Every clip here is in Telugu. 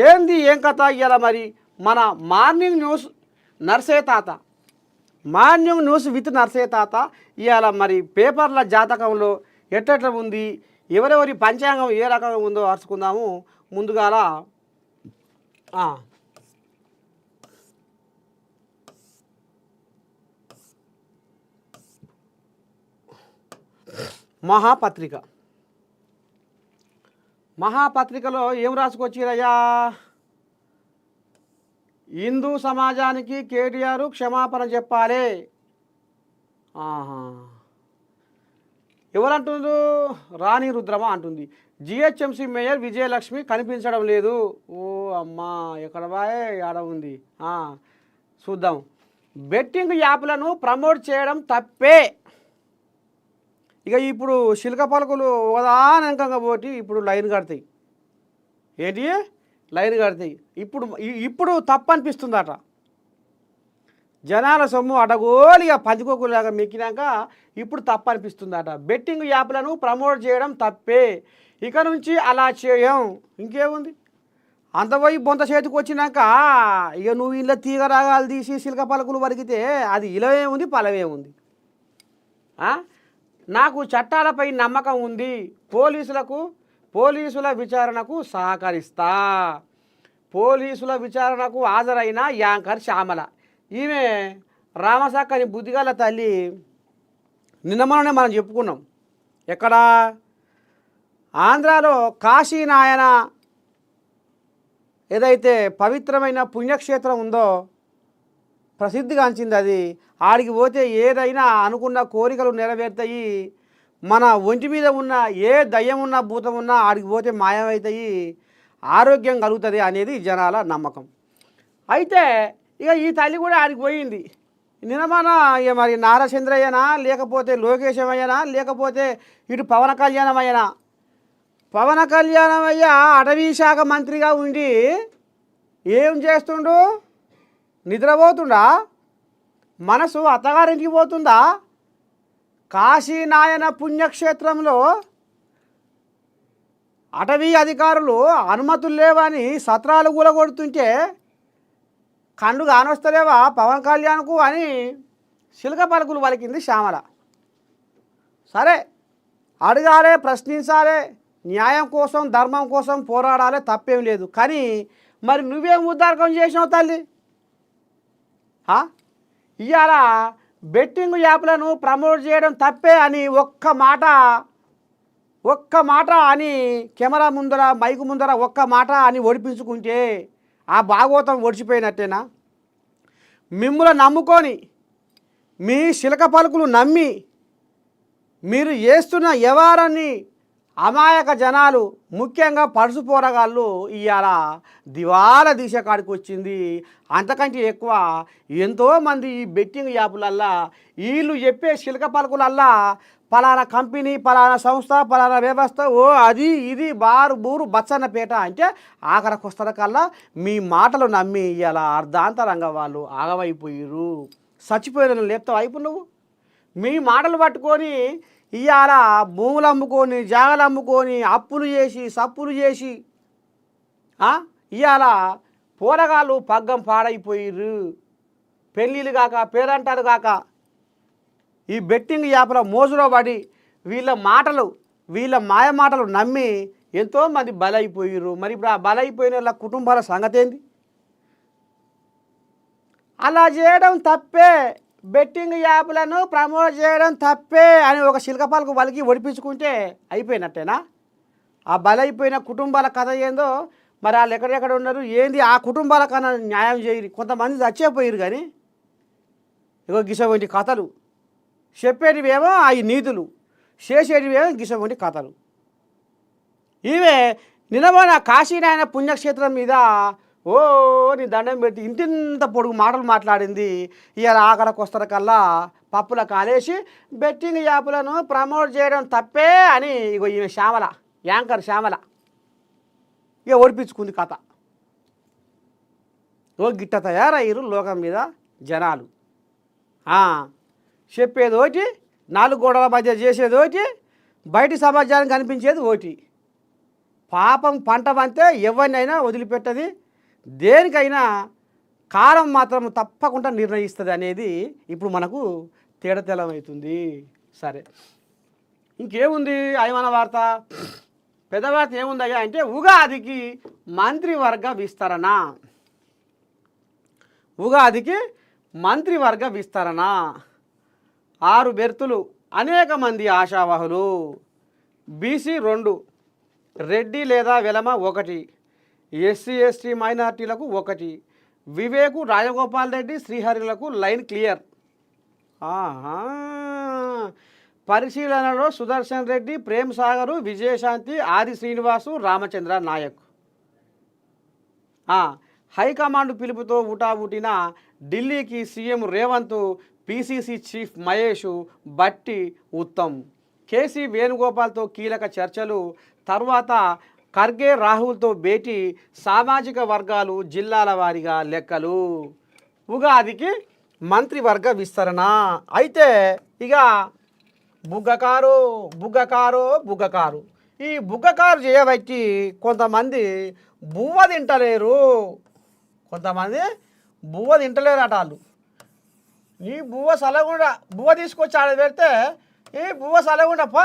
ఏంది ఏం కథ ఇవాళ మరి మన మార్నింగ్ న్యూస్ నర్సే తాత మార్నింగ్ న్యూస్ విత్ నర్సే తాత ఇవాళ మరి పేపర్ల జాతకంలో ఎట్లా ఉంది, ఎవరెవరి పంచాంగం ఏ రకంగా ఉందో అరుచుకుందాము. ముందుగాల మహాపత్రికలో ఏం రాసుకొచ్చిరయ్యా? హిందూ సమాజానికి కేటీఆర్ క్షమాపణ చెప్పాలి. ఎవరంటుండ్రు? రాణి రుద్రమ అంటుంది. జిహెచ్ఎంసీ మేయర్ విజయలక్ష్మి కనిపించడం లేదు. ఓ అమ్మా, ఎక్కడ బాయే ఆడ ఉంది. చూద్దాం. బెట్టింగ్ యాప్లను ప్రమోట్ చేయడం తప్పే. ఇక ఇప్పుడు శిల్క పలుకులు ఒకదానంకంగా పోటీ ఇప్పుడు లైన్ కడతాయి. ఏంటి లైన్ కడతాయి? ఇప్పుడు తప్పు అనిపిస్తుందట. జనాల సొమ్ము అడగోలిగా పంచుకోకులాగా మెక్కినాక ఇప్పుడు తప్పు అనిపిస్తుందట. బెట్టింగ్ యాప్లను ప్రమోట్ చేయడం తప్పే, ఇక నుంచి అలా చేయం. ఇంకేముంది, అంత పోయి బొంత చేతికి వచ్చినాక ఇక నువ్వు ఇలా తీగ రాగాలు తీసి శిల్క పలుకులు వరికితే అది ఇలవేముంది పలవేముంది. నాకు చట్టాలపై నమ్మకం ఉంది, పోలీసుల విచారణకు సహకరిస్తా. పోలీసుల విచారణకు హాజరైన యాంకర్ శ్యామల, ఈమె రామసాక్కని బుద్ధిగల తల్లి. నిన్నమనే మనం చెప్పుకున్నాం. ఎక్కడ? ఆంధ్రాలో కాశీనాయన ఏదైతే పవిత్రమైన పుణ్యక్షేత్రం ఉందో, ప్రసిద్ధిగాంచింది అది. ఆడికి పోతే ఏదైనా అనుకున్న కోరికలు నెరవేరుతాయి. మన ఒంటి మీద ఉన్న ఏ దయ్యం ఉన్నా భూతం ఉన్నా ఆడికి పోతే మాయమవుతాయి, ఆరోగ్యం కలుగుతుంది అనేది జనాల నమ్మకం. అయితే ఇక ఈ తల్లి కూడా ఆడికి పోయింది. నిన్నమన ఇక మరి నారచంద్రయ్యనా, లేకపోతే లోకేశమయ్యనా, లేకపోతే ఇటు పవన్ కళ్యాణమయ్యనా. పవన్ కళ్యాణమయ్య అటవీ శాఖ మంత్రిగా ఉండి ఏం చేస్తుండు? నిద్రపోతుండా? మనసు అత్తగారింటికి పోతుందా? కాశీనాయన పుణ్యక్షేత్రంలో అటవీ అధికారులు అనుమతులు లేవని సత్రాలు కూలగొడుతుంటే కండు కానొస్తలేవా పవన్ కళ్యాణ్కు అని శిల్క పలుకులు పలికింది శ్యామల. సరే, అడగాలే, ప్రశ్నించాలే, న్యాయం కోసం ధర్మం కోసం పోరాడాలి, తప్పేం లేదు. కానీ మరి నువ్వేం ఉద్దారకం చేసినావు తల్లి? ఇవాళ బెట్టింగ్ యాప్లను ప్రమోట్ చేయడం తప్పే అని ఒక్క మాట అని కెమెరా ముందర, మైకు ముందర ఒక్క మాట అని ఒడిపించుకుంటే ఆ భాగవతం ఒడిచిపోయినట్టేనా? మిమ్ములను నమ్ముకొని, మీ శిల్క పలుకులు నమ్మి మీరు చేస్తున్న వ్యవహారాన్ని అమాయక జనాలు, ముఖ్యంగా పడుసు పోరగాళ్ళు ఇవాళ దివాలా దీశ కాడికి వచ్చింది. అంతకంటే ఎక్కువ ఎంతోమంది ఈ బెట్టింగ్ యాప్లల్లా వీళ్ళు చెప్పే శిల్క పలుకులల్లా పలానా కంపెనీ, పలానా సంస్థ, పలానా వ్యవస్థ, అది ఇది బారు బూరు బచ్చన్నపేట అంటే ఆఖరికి వస్తారు కల్లా మీ మాటలు నమ్మి ఇలా అర్ధాంతరంగా వాళ్ళు ఆగమైపోయారు. చచ్చిపోయిన లేపుతావు అయిపో నువ్వు. మీ మాటలు పట్టుకొని ఇవాళ భూములు అమ్ముకొని, జాగలు అమ్ముకొని, అప్పులు చేసి, సప్పులు చేసి ఇవాళ పోరగాళ్ళు పగ్గం పాడైపోయారు. పెళ్ళిళ్ళు కాక, పేరంటారు కాక ఈ బెట్టింగ్ యాప్ల మోజులో పడి వీళ్ళ మాయ మాటలు నమ్మి ఎంతోమంది బలైపోయారు. మరి ఇప్పుడు ఆ బలైపోయిన వాళ్ళ కుటుంబాల సంగతి ఏంది? అలా చేయడం తప్పే, బెట్టింగ్ యాప్లను ప్రమోట్ చేయడం తప్పే అని ఒక శిల్కపాలకు వాళ్ళకి ఒడిపించుకుంటే అయిపోయినట్టేనా? ఆ బలైపోయిన కుటుంబాల కథ ఏందో మరి వాళ్ళు ఎక్కడెక్కడ ఉన్నారు ఏంది ఆ కుటుంబాల కన్నా న్యాయం చేయరు. కొంతమంది చచ్చిపోయారు కానీ ఇగో గిసవంటి కథలు చెప్పేటివేమో అవి నీతులు, చేసేటివేమో గిసవంటి కథలు. ఇవే నిన్నమోన కాశీనాయన పుణ్యక్షేత్రం మీద నీ దండం పెట్టి ఇంతింత పొడుగు మాటలు మాట్లాడింది. ఇవాళ ఆఖరికి వస్తారు కల్లా పప్పుల కాలేసి బెట్టింగ్ యాప్లను ప్రమోట్ చేయడం తప్పే అని ఇగో ఈమె శ్యామల, యాంకర్ శ్యామల ఇక ఓడిపించుకుంది కథ. గిట్ట తయారయ్యారు లోకం మీద జనాలు. చెప్పేది ఒకటి, నాలుగు గోడల మధ్య చేసేది ఒకటి, బయటి సమాజానికి కనిపించేది ఒకటి. పాపం పంట పంతే ఎవరినైనా వదిలిపెట్టది, దేనికైనా కాలం మాత్రం తప్పకుండా నిర్ణయిస్తుంది అనేది ఇప్పుడు మనకు తేటతెల్లమవుతుంది. సరే, ఇంకేముంది అయమన వార్త? పెద్ద వార్త ఏముందయ్యా అంటే ఉగాదికి మంత్రివర్గ విస్తరణ. ఉగాదికి మంత్రివర్గ విస్తరణ. 6 బెర్తులు, అనేక మంది ఆశావాహులు. బీసీ 2, రెడ్డి లేదా వెలమ 1, ఎస్సీ ఎస్టీ మైనార్టీలకు 1, వివేకు రాజగోపాల్ రెడ్డి శ్రీహరిలకు లైన్ క్లియర్. పరిశీలనలో సుదర్శన్ రెడ్డి, ప్రేమ్ సాగరు, విజయశాంతి, ఆది శ్రీనివాసు, రామచంద్ర నాయక్. హైకమాండ్ పిలుపుతో ఊటాబుటిన ఢిల్లీకి CM Revanth, PCC chief Mahesh, బట్టి ఉత్తమ్. కేసీ వేణుగోపాల్తో కీలక చర్చలు. తర్వాత ఖర్గే రాహుల్తో భేటీ. సామాజిక వర్గాలు, జిల్లాల వారీగా లెక్కలు. ఉగాదికి మంత్రివర్గ విస్తరణ. అయితే ఇక బుగ్గకారు బుగ్గకారు బుగ్గకారు ఈ బుగ్గకారు చేయబట్టి కొంతమంది బువ్వ తింటలేరు. కొంతమంది బువ్వ తింటలేరు అట. వాళ్ళు నీ బువ్వ సలగుండా బువ్వ తీసుకొచ్చి ఆడ పెడితే ఈ బువ్వ సలగుండా పా,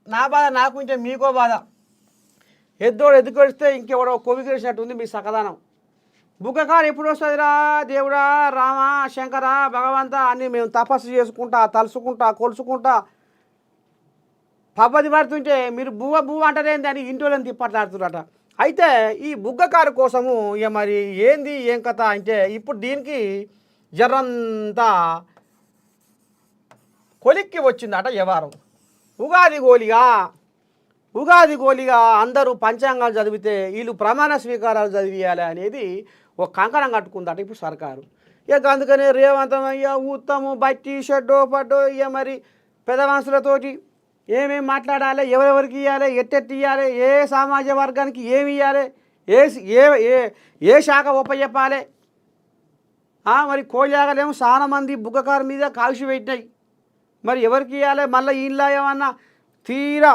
నా బాధ నాకు ఇంటే మీకో బాధ. ఎద్దోడు ఎదుకొడిస్తే ఇంకెవడో కొవికేసినట్టుంది మీ సకదానం. బుగ్గకారు ఎప్పుడు వస్తుందిరా దేవుడా, రామ, శంకర, భగవంత అని మేము తపస్సు చేసుకుంటా, తలుసుకుంటా, కొలుసుకుంటా పబ్బది పడుతుంటే మీరు బువ్వ బువ్వ అంటారేంది అని ఇంటోళ్ళని తిప్పట్లాడుతున్నారట. అయితే ఈ బుగ్గకారు కోసము ఇక మరి ఏంది ఏం కథ అంటే ఇప్పుడు దీనికి జరంతా కొలిక్కి వచ్చిందట వ్యవహారం. ఉగాది గోలిగా అందరూ పంచాంగాలు చదివితే వీళ్ళు ప్రమాణ స్వీకారాలు చదివియాలి అనేది ఒక కంకణం కట్టుకుందట ఇప్పుడు సర్కారు. ఇక అందుకనే రేవంతం అయ్యా ఉత్తము బట్టి షెడ్డో పడ్డో ఇక మరి పెద్ద మనుషులతోటి ఏమేమి మాట్లాడాలి, ఎవరెవరికి ఇవ్వాలి, ఎట్టెట్టి ఇవ్వాలి, ఏ సమాజ వర్గానికి ఏమి ఇవ్వాలి, ఏ శాఖ ఒప్పచెప్పాలి. మరి కోళ్ళాగలేమో చాలా మంది బుగ్గకారు మీద కాల్చి పెట్టినాయి. మరి ఎవరికి ఇవ్వాలి? మళ్ళీ ఇంట్లో ఏమన్నా తీరా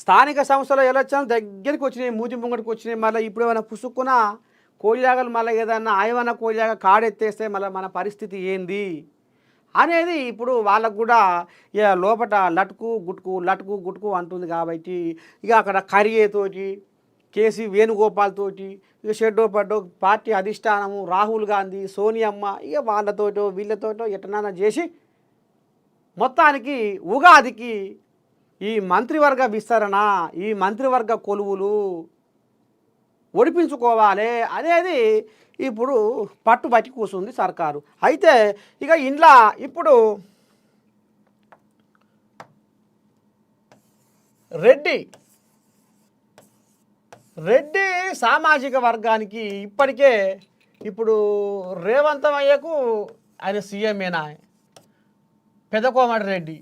స్థానిక సంస్థల ఎలక్షన్ దగ్గరికి వచ్చినాయి, మూతి ముంగడికి వచ్చినాయి. మళ్ళీ ఇప్పుడు ఏమైనా పుసుక్కున కోళ్ళాగలు మళ్ళీ ఏదన్నా ఆయమన్నా కోళ్ళాగ కాడెత్తేస్తే మళ్ళీ మన పరిస్థితి ఏంది అనేది ఇప్పుడు వాళ్ళకు కూడా ఇక లోపల లటుకు గుట్టుకు అంటుంది. కాబట్టి ఇక అక్కడ ఖర్గేతోటి, కేసీ వేణుగోపాల్తోటి, ఇక షెడ్డో పడ్డో పార్టీ అధిష్టానము, రాహుల్ గాంధీ, సోనియమ్మ ఇక వాళ్ళతోటో వీళ్ళతోటో ఎట్టనైనా చేసి మొత్తానికి ఉగాదికి ఈ మంత్రివర్గ విస్తరణ, ఈ మంత్రివర్గ కొలువులు ఒడిపించుకోవాలి అనేది ఇప్పుడు పట్టుబట్టి కూర్చుంది సర్కారు. అయితే ఇక ఇంట్లో ఇప్పుడు రెడ్డి సామాజిక వర్గానికి ఇప్పటికే ఇప్పుడు రేవంతమయ్యకు ఆయన సీఎంఏనా, పెదకోమటి రెడ్డి,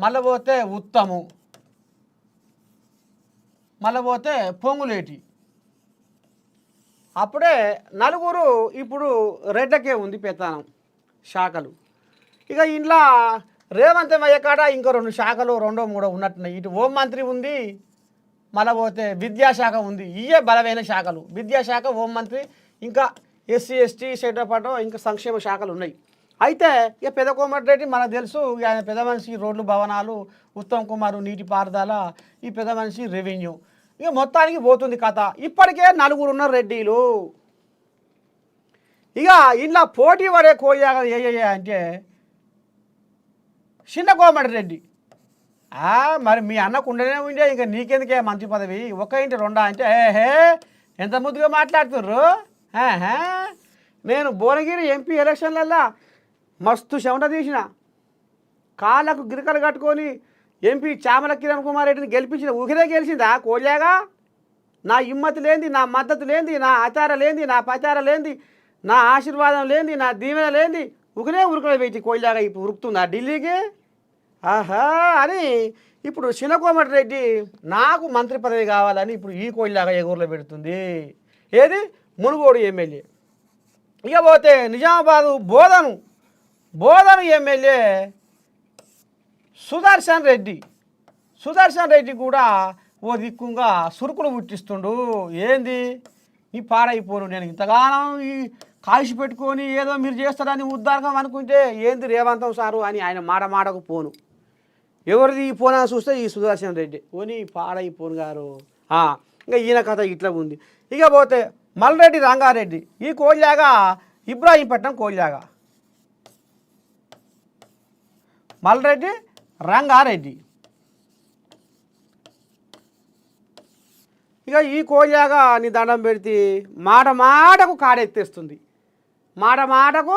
మళ్ళీ పోతే ఉత్తము, మళ్ళీ పోతే పొంగులేటి, అప్పుడే నలుగురు ఇప్పుడు రెడ్లకే ఉంది పెత్తనం శాఖలు. ఇక ఇంట్లో రేవంతమయ్య కాడ ఇంకో 2 శాఖలు 2, 3 ఉన్నట్టున్నాయి. ఇటు హోం మంత్రి ఉంది, మళ్ళీ పోతే విద్యాశాఖ ఉంది. ఇవే బలమైన శాఖలు. విద్యాశాఖ, హోంమంత్రి, ఇంకా ఎస్సీ ఎస్టీ సెటపాటో ఇంకా సంక్షేమ శాఖలు ఉన్నాయి. అయితే ఇక పెదకోమటి రెడ్డి మనకు తెలుసు, ఆయన పెద్ద మనిషి రోడ్లు భవనాలు, ఉత్తమ్ కుమార్ నీటిపారుదల, ఈ పెద్ద మనిషి రెవెన్యూ. ఇక మొత్తానికి పోతుంది కథ. ఇప్పటికే 4 ఉన్నారు రెడ్డిలు. ఇక ఇంట్లో పోటీ పడే కోయాగా ఏ అంటే చిన్న కోమటి రెడ్డి. మరి మీ అన్నకు ఉండనే ఉండే, ఇంకా నీకెందుకే మంత్రి పదవి, 1 ఇంటి 2 అంటే ఎంత ముద్దుగా మాట్లాడుతుర్రు. నేను భువనగిరి ఎంపీ ఎలక్షన్లల్లా మస్తు చెమట తీసిన, కాళ్ళకు గిరికలు కట్టుకొని ఎంపీ చామల కిరణ్ కుమార్ రెడ్డిని గెలిపించిన. ఊహిరే గెలిచిందా కోళ్ళాగా? నా హిమ్మతి లేనిది, నా మద్దతు లేనిది, నా ఆచార లేనిది, నా ప్రచారం లేనిది, నా ఆశీర్వాదం లేనిది, నా దీవెన లేనిది ఉకిరే ఉరుకులు పెట్టి కోళ్ళాగా ఇప్పుడు ఉరుకుతుందా ఢిల్లీకి? అని ఇప్పుడు చిన్నకోమటి రెడ్డి నాకు మంత్రి పదవి కావాలని ఇప్పుడు ఈ కోళ్ళాగా ఎగురులో పెడుతుంది. ఏది మునుగోడు ఎమ్మెల్యే. ఇక పోతే నిజామాబాదు బోధను ఎమ్మెల్యే సుదర్శన్ రెడ్డి కూడా ఓ దిక్కుంగా సురుకులు పుట్టిస్తుండు. ఏంది నీ పాడైపోను, నేను ఇంతగానం ఈ కాల్చి పెట్టుకొని ఏదో మీరు చేస్తారని ఉద్దారకం అనుకుంటే ఏంది రేవంతం సారు అని ఆయన మాట మాటకు పోను. ఎవరిది ఈ పోనా చూస్తే ఈ సుదర్శన్ రెడ్డి ఓని పాడైపోను గారు. ఇంకా ఈయన కథ ఇట్లా ఉంది. ఇక పోతే మల్రెడ్డి రంగారెడ్డి ఈ కోల్యాగా ఇబ్రాహీంపట్నం కోల్యాగా మల్రెడ్డి రంగారెడ్డి ఇక ఈ కోల్యాగా నీ దండం పెడితే మాట మాటకు కాడెత్తేస్తుంది. మాట మాటకు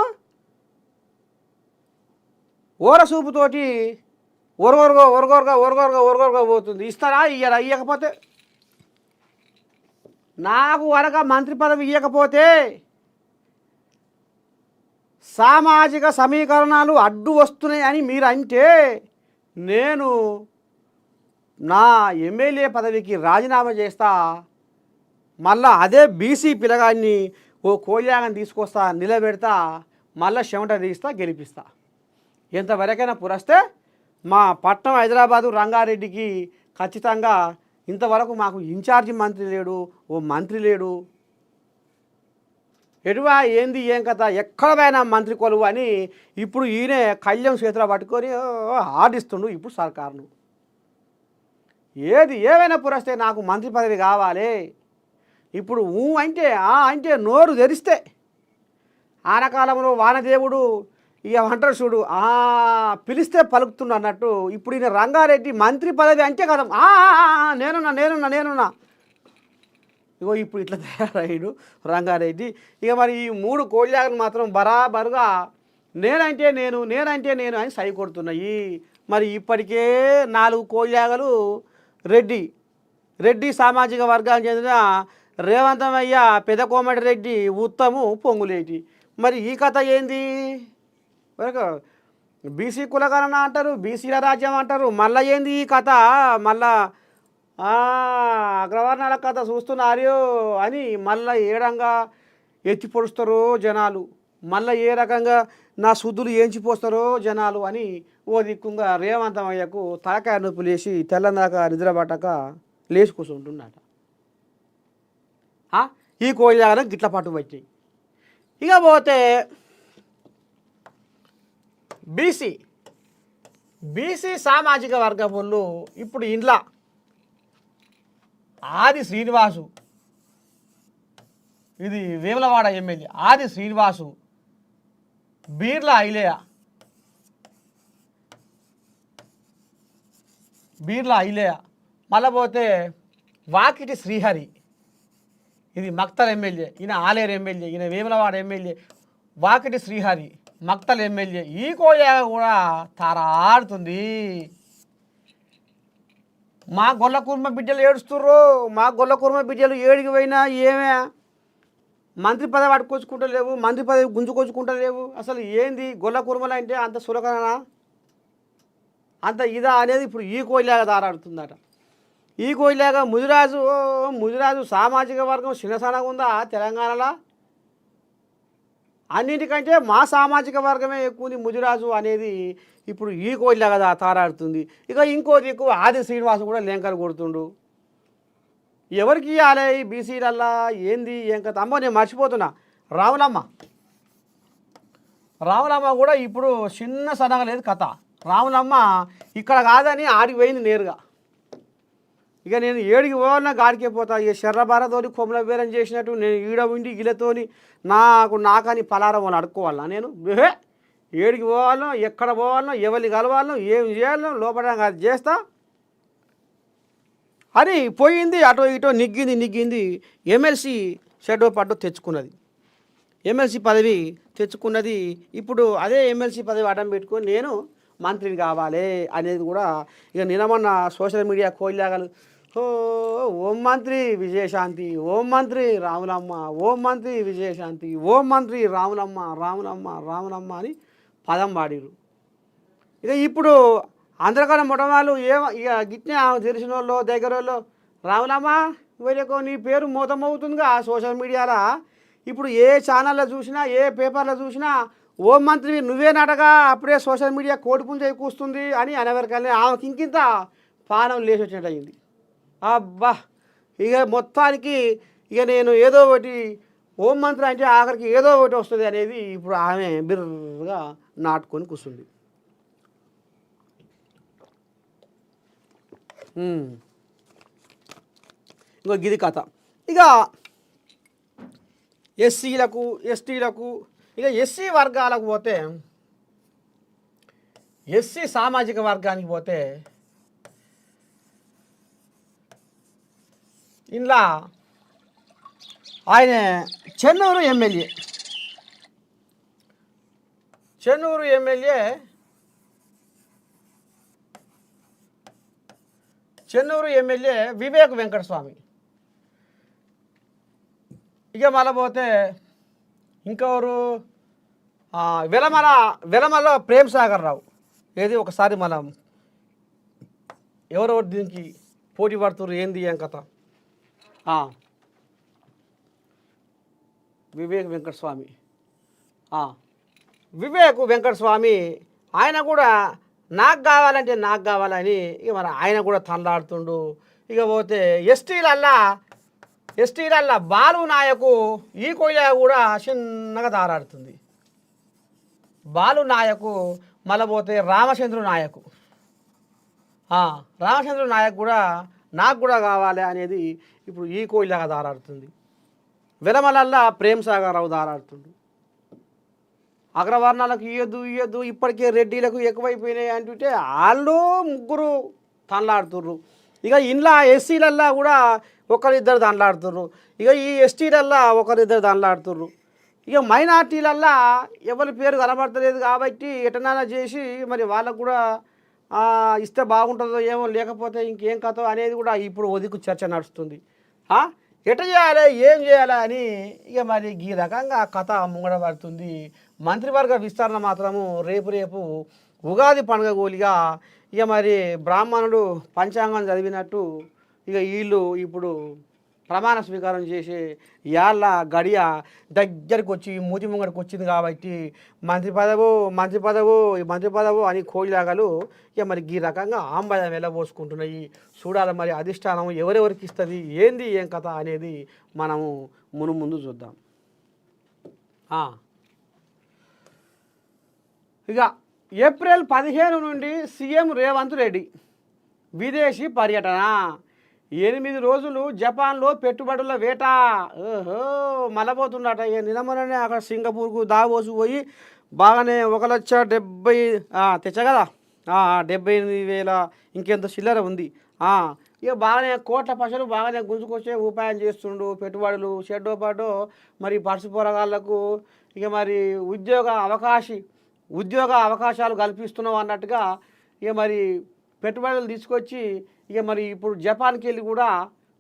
ఓరసూపుతోటి ఒరగొరగా పోతుంది. ఇస్తారా ఇయ్యరా? ఇయ్యకపోతే నాకు వరక మంత్రి పదవి ఇవ్వకపోతే సామాజిక సమీకరణాలు అడ్డు వస్తున్నాయి అని మీరు అంటే నేను నా ఎమ్మెల్యే పదవికి రాజీనామా చేస్తా, మళ్ళా అదే బీసీ పిల్లగాన్ని ఓ కోల్యాగం తీసుకొస్తా, నిలబెడతా, మళ్ళా చెమట తీస్తా, గెలిపిస్తా. ఎంతవరకైనా పురస్తే మా పట్నం హైదరాబాదు రంగారెడ్డికి ఖచ్చితంగా ఇంతవరకు మాకు ఇన్ఛార్జి మంత్రి లేడు, ఓ మంత్రి లేడు. ఎటువా ఏంది ఏం కథ ఎక్కడ పోయినా మంత్రి కొలువు అని ఇప్పుడు ఈయనే కళ్యం చేతిలో పట్టుకొని ఆడిస్తుండు ఇప్పుడు సర్కారును. ఏది ఏమైనా పురస్తే నాకు మంత్రి పదవి కావాలి. ఇప్పుడు అంటే నోరు తెరిస్తే ఆనకాలంలో వానదేవుడు ఇక అంటారు చూడు, పిలిస్తే పలుకుతున్నా అన్నట్టు ఇప్పుడు ఈయన రంగారెడ్డి మంత్రి పదవి అంటే కదా నేనున్నా ఇగో ఇప్పుడు ఇట్లా తయారయ్యాడు రంగారెడ్డి. ఇక మరి ఈ 3 కోల్యాగలు మాత్రం బరాబరుగా నేనంటే నేను అని సై కొడుతున్నాయి. మరి ఇప్పటికే 4 కోల్యాగలు రెడ్డి సామాజిక వర్గానికి చెందిన రేవంతమయ్య, పెదకోమటి రెడ్డి, ఉత్తము, పొంగులేటి. మరి ఈ కథ ఏంది? బీసీ కులగణన అంటారు, బీసీల రాజ్యం అంటారు, మళ్ళీ ఏంది ఈ కథ? మళ్ళా అగ్రవర్ణాల కథ చూస్తున్నారు అని మళ్ళీ ఏ రకంగా ఎత్తి పొడుస్తారో జనాలు, మళ్ళీ ఏ రకంగా నా శుద్ధులు ఏంచిపోస్తారో జనాలు అని ఓ దిక్కుంగా రేవంతమయ్యకు తలకాయ నొప్పి లేచి తెల్లందాక నిద్రపట్టక లేచి కూర్చుంటున్నాట. ఈ కోయిలాగా గిట్ల పట్టు వచ్చాయి. ఇక పోతే బీసీ సామాజిక వర్గం వాళ్ళు ఇప్పుడు ఇంట్లో ఆది శ్రీనివాసు, ఇది వేములవాడ ఎమ్మెల్యే ఆది శ్రీనివాసు, బీర్లా ఐలేయ, మళ్ళీ పోతే వాకిటి శ్రీహరి, ఇది మక్తల్ ఎమ్మెల్యే, ఈయన ఆలేరు ఎమ్మెల్యే, ఈయన వేములవాడ ఎమ్మెల్యే, వాకిటి శ్రీహరి మక్తల్ ఎమ్మెల్యే. ఈ కోయ కూడా తారాడుతుంది. మా గొల్ల కుర్మ బిడ్డలు ఏడుస్తుర్రు, మా గొల్ల కుర్మ బిడ్డలు ఏడికి పోయినా ఏమే మంత్రి పదవి అడుకొచ్చుకుంటలేవు, మంత్రి పదవి గుంజుకొచ్చుకుంటలేవు. అసలు ఏంది గొల్ల కుర్మలు అంటే అంత సులకనా, అంత ఇదా అనేది ఇప్పుడు ఈ కోయిలాగా దారాడుతుందట. ఈ కోయిలాగా ముదిరాజు సామాజిక వర్గం చిన్నసనగా ఉందా తెలంగాణలో? అన్నింటికంటే మా సామాజిక వర్గమే ఎక్కువ ఉంది ముదిరాజు అనేది ఇప్పుడు ఈ కోయిలాగా తారాడుతుంది. ఇక ఇంకో దిక్కు ఆది శ్రీనివాసు కూడా లేంకలు కొడుతుండు. ఎవరికి ఇవ్వాలి ఈ బీసీలల్లా ఏంది ఏం కథ? అమ్మో నేను మర్చిపోతున్నా, రాములమ్మ కూడా ఇప్పుడు చిన్న సనగా లేదు కథ. రాములమ్మ ఇక్కడ కాదని ఆడికి పోయింది నేరుగా. ఇక నేను ఏడికి పోవాలన్నా గాడికే పోతా. ఇక శర్రబారతోని కొమ్మల బేరం చేసినట్టు నేను ఈడ ఉండి గిలతోని నాకని పలారం వాళ్ళు అడుక్కోవాలన్నా నేను? ఏడికి పోవాలనో, ఎక్కడ పోవాలనో, ఎవరిని కలవాలనో, ఏం చేయాలనో లోపల అది చేస్తా అని పోయింది. అటో ఇటో నిగ్గింది. ఎమ్మెల్సీ షెడ్డో పడ్డో తెచ్చుకున్నది, ఎమ్మెల్సీ పదవి తెచ్చుకున్నది. ఇప్పుడు అదే ఎమ్మెల్సీ పదవి అడ్డం పెట్టుకొని నేను మంత్రిని కావాలి అనేది కూడా ఇక నిన్నమన్న సోషల్ మీడియా కోయిలాగలు ఓం మంత్రి విజయశాంతి, ఓం మంత్రి రాములమ్మ, ఓం మంత్రి విజయశాంతి, ఓం మంత్రి రాములమ్మ అని పదం పాడిరు. ఇక ఇప్పుడు అందరికన్నా మొట్టవాళ్ళు ఇక గిట్నే తెలిసిన వాళ్ళు దగ్గర వాళ్ళు రాములమ్మ వీళ్ళకు నీ పేరు మోతమవుతుందిగా సోషల్ మీడియాలో. ఇప్పుడు ఏ ఛానల్లో చూసినా, ఏ పేపర్లో చూసినా ఓం మంత్రి నువ్వేనటగా, అప్పుడే సోషల్ మీడియా కోడిపుంజ కూస్తుంది అని అనేవరకల్ని ఆమెకి ఇంకింత పానం లేచి వచ్చినట్టు అయింది. అబ్బా! ఇక మొత్తానికి ఇక నేను ఏదో ఒకటి ఓం మంత్రం అంటే ఆఖరికి ఏదో ఒకటి వస్తుంది అనేది ఇప్పుడు ఆమె బిర్రగా నాటుకొని కూర్చుంది. ఇంకో గిది కథ. ఇక ఎస్సీలకు ఎస్టీలకు ఇక ఎస్సీ వర్గాలకు పోతే, ఎస్సీ సామాజిక వర్గానికి పోతే ఇంట్లో ఆయన చెన్నూరు ఎమ్మెల్యే వివేక్ వెంకటస్వామి. ఇక మళ్ళీ పోతే ఇంకెవరు, వెలమల ప్రేమ్ సాగర్ రావు. ఏది ఒకసారి మనం ఎవరెవరు దీనికి పోటీ పడుతున్నారు, ఏంది ఏం కథ. వివేక్ వెంకటస్వామి ఆయన కూడా నాకు కావాలని ఇక మరి ఆయన కూడా తనలాడుతుండు. ఇక పోతే ఎస్టీలల్లా బాలు నాయకు ఈ కొయ్య కూడా చిన్నగా దారాడుతుంది. బాలు నాయకు మళ్ళీ పోతే రామచంద్ర నాయకు కూడా నాకు కూడా కావాలి అనేది ఇప్పుడు ఈ కోయిలాగా దారాడుతుంది. వెలమలల్లా ప్రేమ్ సాగర్ రావు దారాడుతుండు. అగ్రవర్ణాలకు ఇయ్యొద్దు ఇప్పటికే రెడ్డిలకు ఎక్కువైపోయినాయి అంటుంటే వాళ్ళు ముగ్గురు తనలాడుతుర్రు. ఇక ఇంట్లో ఎస్సీలల్లా కూడా ఒకరిద్దరు దాంట్లాడుతుర్రు. ఇక ఈ ఎస్టీలల్లా ఒకరిద్దరు దాంట్లాడుతుర్రు. ఇక మైనార్టీలల్లా ఎవరి పేరు కనబడతలేదు కాబట్టి ఎటనానా చేసి మరి వాళ్ళకు కూడా ఇస్తే బాగుంటుందో ఏమో, లేకపోతే ఇంకేం కథో అనేది కూడా ఇప్పుడు ఒదికు చర్చ నడుస్తుంది. ఎట చేయాలి, ఏం చేయాలి అని ఇక మరి ఈ రకంగా కథ ముంగడ పడుతుంది. మంత్రివర్గ విస్తరణ మాత్రము రేపు ఉగాది పండుగ గోలిగా ఇక మరి బ్రాహ్మణుడు పంచాంగం చదివినట్టు ఇక వీళ్ళు ఇప్పుడు ప్రమాణ స్వీకారం చేసే యాళ్ళ గడియ దగ్గరికి వచ్చి మూతి ముంగడికి వచ్చింది కాబట్టి మంత్రి పదవు అని కోయిలాగలు ఇక మరి ఈ రకంగా ఆంబయం వెళ్ళబోసుకుంటున్నాయి. చూడాలి మరి అధిష్టానం ఎవరెవరికి ఇస్తుంది, ఏంది ఏం కథ అనేది మనము ముందు చూద్దాం. ఇక ఏప్రిల్ 15 నుండి సీఎం రేవంత్ రెడ్డి విదేశీ పర్యటన. 8 రోజులు జపాన్లో పెట్టుబడుల వేట. మలబోతుండట. నిన్నమనే అక్కడ సింగపూర్కు దావోసు పోయి బాగానే 1,70,000 తెచ్చా కదా, 78,000 ఇంకెంత చిల్లర ఉంది. ఇక బాగానే కోట్ల పైసలు బాగానే గుంజుకొచ్చే ఉపాయం చేస్తుండు. పెట్టుబడులు షెడ్డో పాటో మరి పరుసు పొరగాళ్లకు ఇక మరి ఉద్యోగ అవకాశాలు కల్పిస్తున్నాం అన్నట్టుగా ఇక మరి పెట్టుబడులు తీసుకొచ్చి ఇక మరి ఇప్పుడు జపాన్కి వెళ్ళి కూడా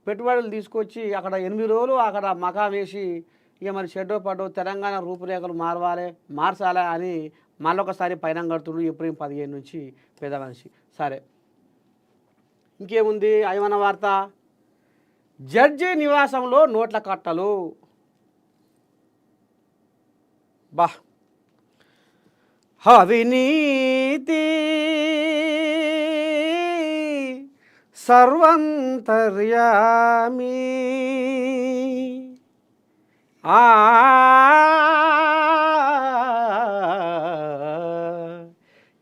పెట్టుబడులు తీసుకొచ్చి అక్కడ 8 రోజులు అక్కడ మకా వేసి ఇక మరి షెడ్డో పాటో తెలంగాణ రూపురేఖలు మార్చాలి అని మళ్ళొకసారి పైన కడుతుడు. ఏప్రిల్ 15 నుంచి పెద్ద మనిషి. సరే, ఇంకేముంది అయమన వార్త. జడ్జి నివాసంలో నోట్ల కట్టలు. అవినీతి సర్వంతర్యామి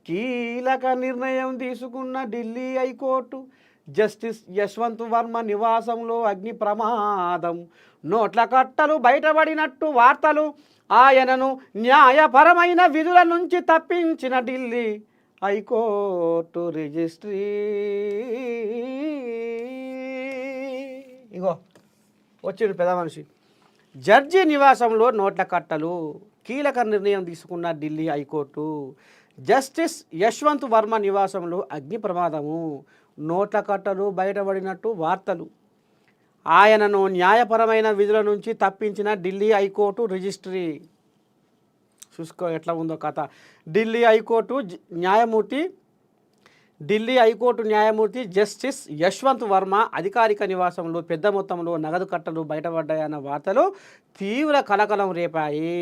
కీలక నిర్ణయం తీసుకున్న ఢిల్లీ హైకోర్టు. జస్టిస్ యశ్వంత్ వర్మ నివాసంలో అగ్ని ప్రమాదం. నోట్ల కట్టలు బయటపడినట్టు వార్తలు. ఆయనను న్యాయపరమైన విధుల నుంచి తప్పించిన ఢిల్లీ హైకోర్టు రిజిస్ట్రీ. ఇగో వచ్చిండు పెద్ద మనిషి. జడ్జి నివాసంలో నోట్ల కట్టలు. కీలక నిర్ణయం తీసుకున్న ఢిల్లీ హైకోర్టు. జస్టిస్ యశ్వంత్ వర్మ నివాసంలో అగ్ని ప్రమాదము. నోట్ల కట్టలు బయటపడినట్టు వార్తలు. ఆయనను న్యాయపరమైన విధుల నుంచి తప్పించిన ఢిల్లీ హైకోర్టు రిజిస్ట్రీ. చూసుకో ఎట్లా ఉందో కథ. ఢిల్లీ హైకోర్టు న్యాయమూర్తి జస్టిస్ యశ్వంత్ వర్మ అధికారిక నివాసంలో పెద్ద మొత్తంలో నగదు కట్టలు బయటపడ్డాయన్న వార్తలు తీవ్ర కలకలం రేపాయి.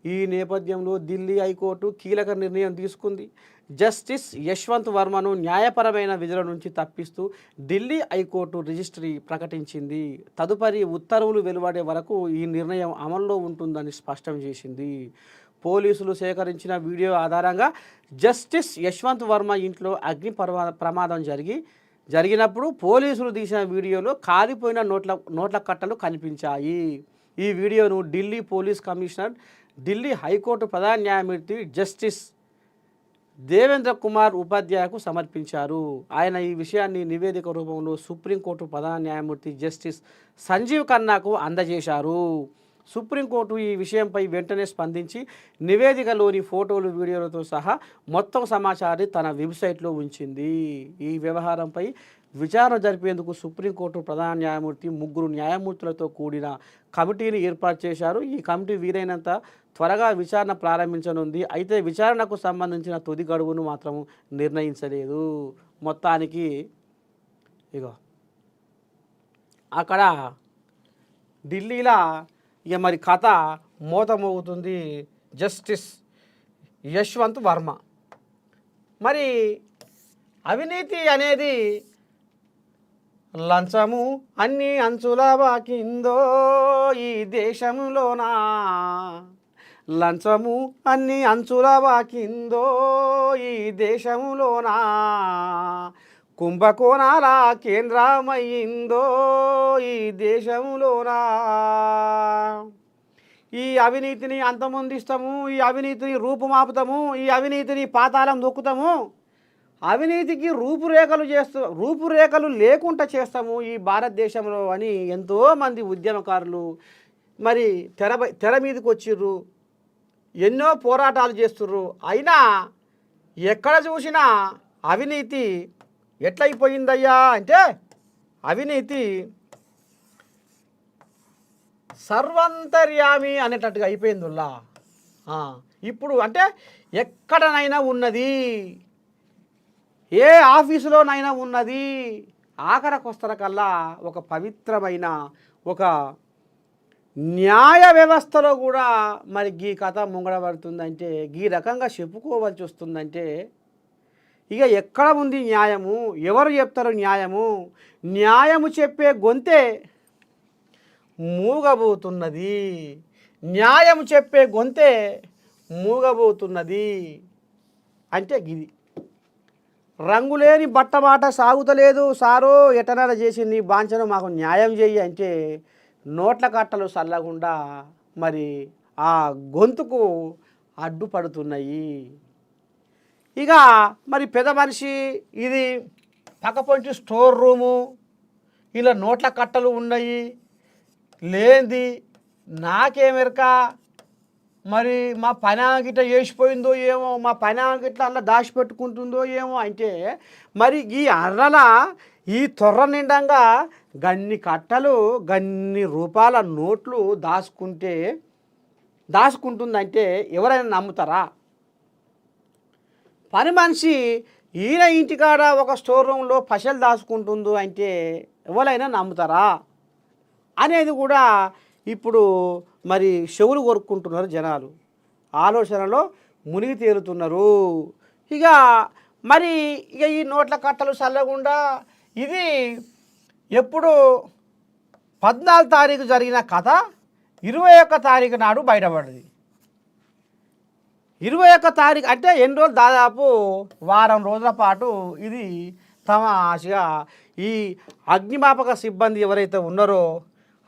ఈ నేపథ్యంలో ఢిల్లీ హైకోర్టు కీలక నిర్ణయం తీసుకుంది. జస్టిస్ యశ్వంత్ వర్మను న్యాయపరమైన విధుల నుంచి తప్పిస్తూ ఢిల్లీ హైకోర్టు రిజిస్ట్రీ ప్రకటించింది. తదుపరి ఉత్తర్వులు వెలువడే వరకు ఈ నిర్ణయం అమల్లో ఉంటుందని స్పష్టం చేసింది. పోలీసులు సేకరించిన వీడియో ఆధారంగా జస్టిస్ యశ్వంత్ వర్మ ఇంట్లో అగ్ని ప్రమాదం జరిగినప్పుడు పోలీసులు తీసిన వీడియోలో కాలిపోయిన నోట్ల కట్టలు కనిపించాయి. ఈ వీడియోను Delhi police commissioner, Delhi high court ప్రధాన న్యాయమూర్తి జస్టిస్ దేవేంద్ర కుమార్ ఉపాధ్యాయకు సమర్పించారు. ఆయన ఈ విషయాన్ని నివేదిక రూపంలో సుప్రీంకోర్టు ప్రధాన న్యాయమూర్తి జస్టిస్ సంజీవ్ ఖన్నాకు అందజేశారు. సుప్రీంకోర్టు ఈ విషయంపై వెంటనే స్పందించి నివేదికలోని ఫోటోలు, వీడియోలతో సహా మొత్తం సమాచారాన్ని తన వెబ్సైట్లో ఉంచింది. ఈ వ్యవహారంపై విచారణ జరిపేందుకు సుప్రీంకోర్టు ప్రధాన న్యాయమూర్తి 3 న్యాయమూర్తులతో కూడిన కమిటీని ఏర్పాటు చేశారు. ఈ కమిటీ వీలైనంత త్వరగా విచారణ ప్రారంభించనుంది. అయితే విచారణకు సంబంధించిన తుది గడువును మాత్రం నిర్ణయించలేదు. మొత్తానికి ఇగో అక్కడ ఢిల్లీలో ఇక మరి కథ మోతమోగుతుంది. జస్టిస్ యశ్వంత్ వర్మ మరి అవినీతి అనేది లంచము అన్ని అంచుల బాకిందో ఈ దేశంలోనా, లంచము అన్ని అంచుల బాకిందో ఈ దేశంలోనా, కుంభకోణాల కేంద్రమయ్యిందో ఈ దేశంలోనా. ఈ అవినీతిని అంతమొందిస్తాము, ఈ అవినీతిని రూపుమాపుతాము, ఈ అవినీతిని పాతాళం దొక్కుతాము, అవినీతికి రూపురేఖలు లేకుండా చేస్తాము ఈ భారతదేశంలో అని ఎంతోమంది ఉద్యమకారులు మరి తెర మీదకి వచ్చిర్రు, ఎన్నో పోరాటాలు చేస్తుర్రు. అయినా ఎక్కడ చూసినా అవినీతి ఎట్లయిపోయిందయ్యా అంటే అవినీతి సర్వంతర్యామి అనేటట్టుగా అయిపోయిందిలా. ఇప్పుడు అంటే ఎక్కడనైనా ఉన్నది, ఏ ఆఫీసులోనైనా ఉన్నది, ఆఖరికొస్తరకల్లా ఒక పవిత్రమైన ఒక న్యాయ వ్యవస్థలో కూడా మరి ఈ కథ ముంగడబడుతుందంటే, ఈ రకంగా చెప్పుకోవాల్సి వస్తుందంటే ఇక ఎక్కడ ఉంది న్యాయము? ఎవరు చెప్తారు న్యాయము? న్యాయము చెప్పే గొంతే మూగబోతున్నది, న్యాయం చెప్పే గొంతే మూగబోతున్నది. అంటే ఇది రంగులేని బట్టబాట సాగుతలేదు సారో, ఎటనర చేసింది బాంచను మాకు న్యాయం చెయ్యి అంటే నోట్ల కట్టలు చల్లకుండా మరి ఆ గొంతుకు అడ్డుపడుతున్నాయి. ఇక మరి పెద్ద మనిషి ఇది పక్కపొంచి స్టోర్ రూము, ఇలా నోట్ల కట్టలు ఉన్నాయి, లేనిది నాకేమెరక, మరి మా పని గిట్ట వేసిపోయిందో ఏమో, మా పని గిట్ల అలా దాచిపెట్టుకుంటుందో ఏమో అంటే మరి ఈ అర్రల ఈ తొర్ర నిండంగా గన్ని కట్టలు గన్ని రూపాయల నోట్లు దాచుకుంటుందంటే ఎవరైనా నమ్ముతారా? పని మనిషి ఈయన ఇంటికాడ ఒక స్టోర్ రూమ్లో పశలు దాచుకుంటుందో అంటే ఎవరైనా నమ్ముతారా అనేది కూడా ఇప్పుడు మరి చెవులు కొరుక్కుంటున్నారు జనాలు, ఆలోచనలో మునిగి తేలుతున్నారు. ఇక ఈ నోట్ల కట్టలు చల్లకుండా ఇది ఎప్పుడు 14 తారీఖు జరిగిన కథ 21 తారీఖు నాడు బయటపడింది. 21 తారీఖు అంటే ఎన్ని రోజులు, దాదాపు వారం రోజుల పాటు ఇది తమాషగా ఈ అగ్నిమాపక సిబ్బంది ఎవరైతే ఉన్నారో,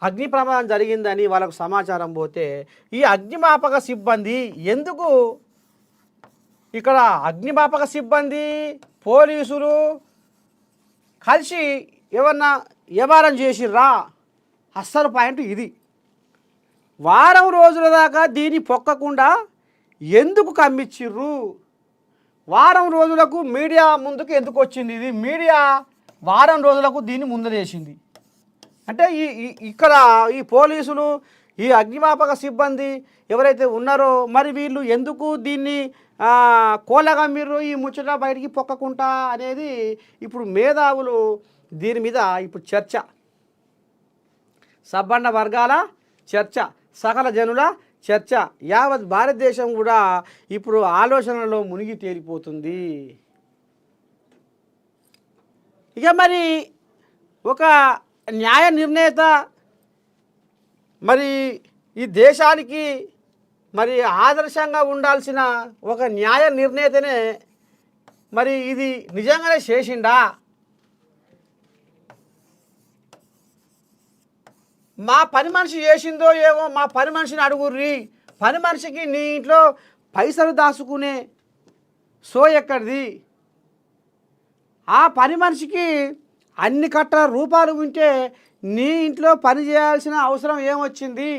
అగ్ని ప్రమాదం జరిగిందని వాళ్ళకు సమాచారం పోతే ఈ అగ్నిమాపక సిబ్బంది ఎందుకు ఇక్కడ అగ్నిమాపక సిబ్బంది పోలీసులు కలిసి ఏమన్నా వ్యవహారం చేసిర్రా? అస్సలు పాయింట్ ఇది. వారం రోజుల దాకా దీన్ని పొక్కకుండా ఎందుకు కమ్మిచ్చిర్రు? వారం రోజులకు మీడియా ముందుకు ఎందుకు వచ్చింది? ఇది మీడియా వారం రోజులకు దీన్ని ముందరేసింది అంటే ఇక్కడ ఈ పోలీసులు, ఈ అగ్నిమాపక సిబ్బంది ఎవరైతే ఉన్నారో మరి వీళ్ళు ఎందుకు దీన్ని కోలగమ్మిర్రు ఈ ముచ్చట బయటికి పొక్కకుండా అనేది ఇప్పుడు మేధావులు దీని మీద ఇప్పుడు చర్చ, సబ్బండ వర్గాల చర్చ, సకల జనుల చర్చ యావత్ భారతదేశం కూడా ఇప్పుడు ఆలోచనలో మునిగి తేలిపోతుంది. ఇక మరి ఒక న్యాయ నిర్ణేత మరి ఈ దేశానికి మరి ఆదర్శంగా ఉండాల్సిన ఒక న్యాయ నిర్ణేతనే మరి ఇది నిజంగానే చేసిండా? మా పని మనిషి చేసిందో ఏమో, మా పని మనిషిని అడుగుర్రి. పని మనిషికి నీ ఇంట్లో పైసలు దాచుకునే సో ఎక్కడిది? ఆ పని మనిషికి అన్ని కట్ట రూపాయలు ఉంటే నీ ఇంట్లో పని చేయాల్సిన అవసరం ఏమొచ్చింది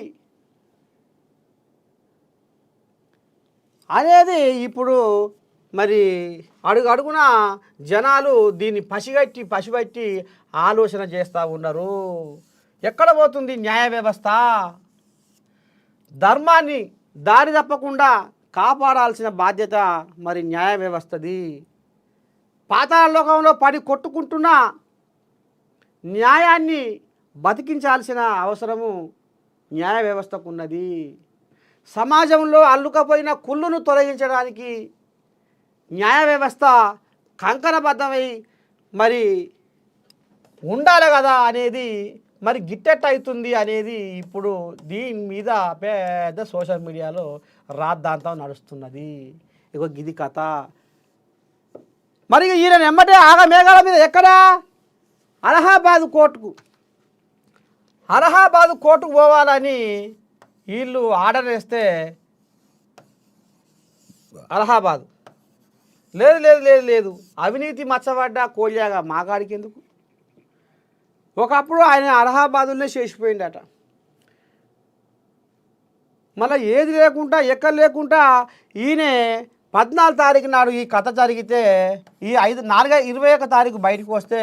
అనేది ఇప్పుడు మరి అడుగున జనాలు దీన్ని పసిగట్టి ఆలోచన చేస్తూ ఉన్నారు. ఎక్కడ పోతుంది న్యాయ వ్యవస్థ? ధర్మాన్ని దారి తప్పకుండా కాపాడాల్సిన బాధ్యత మరి న్యాయ వ్యవస్థది. పాతాళ లోకంలో పడి కొట్టుకుంటున్న న్యాయాన్ని బతికించాల్సిన అవసరము న్యాయ వ్యవస్థకు ఉన్నది. సమాజంలో అల్లుకపోయిన కుళ్ళును తొలగించడానికి న్యాయ వ్యవస్థ కంకణబద్ధమై మరి ఉండాలి కదా అనేది మరి గిట్టెట్ అవుతుంది అనేది ఇప్పుడు దీని మీద పెద్ద సోషల్ మీడియాలో రాద్ధాంతం నడుస్తున్నది. ఇగో గిది కథ. మరి ఈయన ఎమ్మటే ఆగమేఘాల మీద ఎక్కడా అలహాబాద్ కోర్టుకు పోవాలని వీళ్ళు ఆర్డర్ వేస్తే అలహాబాద్ లేదు లేదు లేదు లేదు అవినీతి మచ్చబడ్డ కోల్యాగా మాగాడికి ఎందుకు? ఒకప్పుడు ఆయన అలహాబాదులోనే చేసిపోయిందట. మళ్ళీ ఏది లేకుండా ఎక్కడ లేకుండా ఈయన 14 తారీఖు నాడు ఈ కథ జరిగితే ఈ 21 తారీఖు బయటకు వస్తే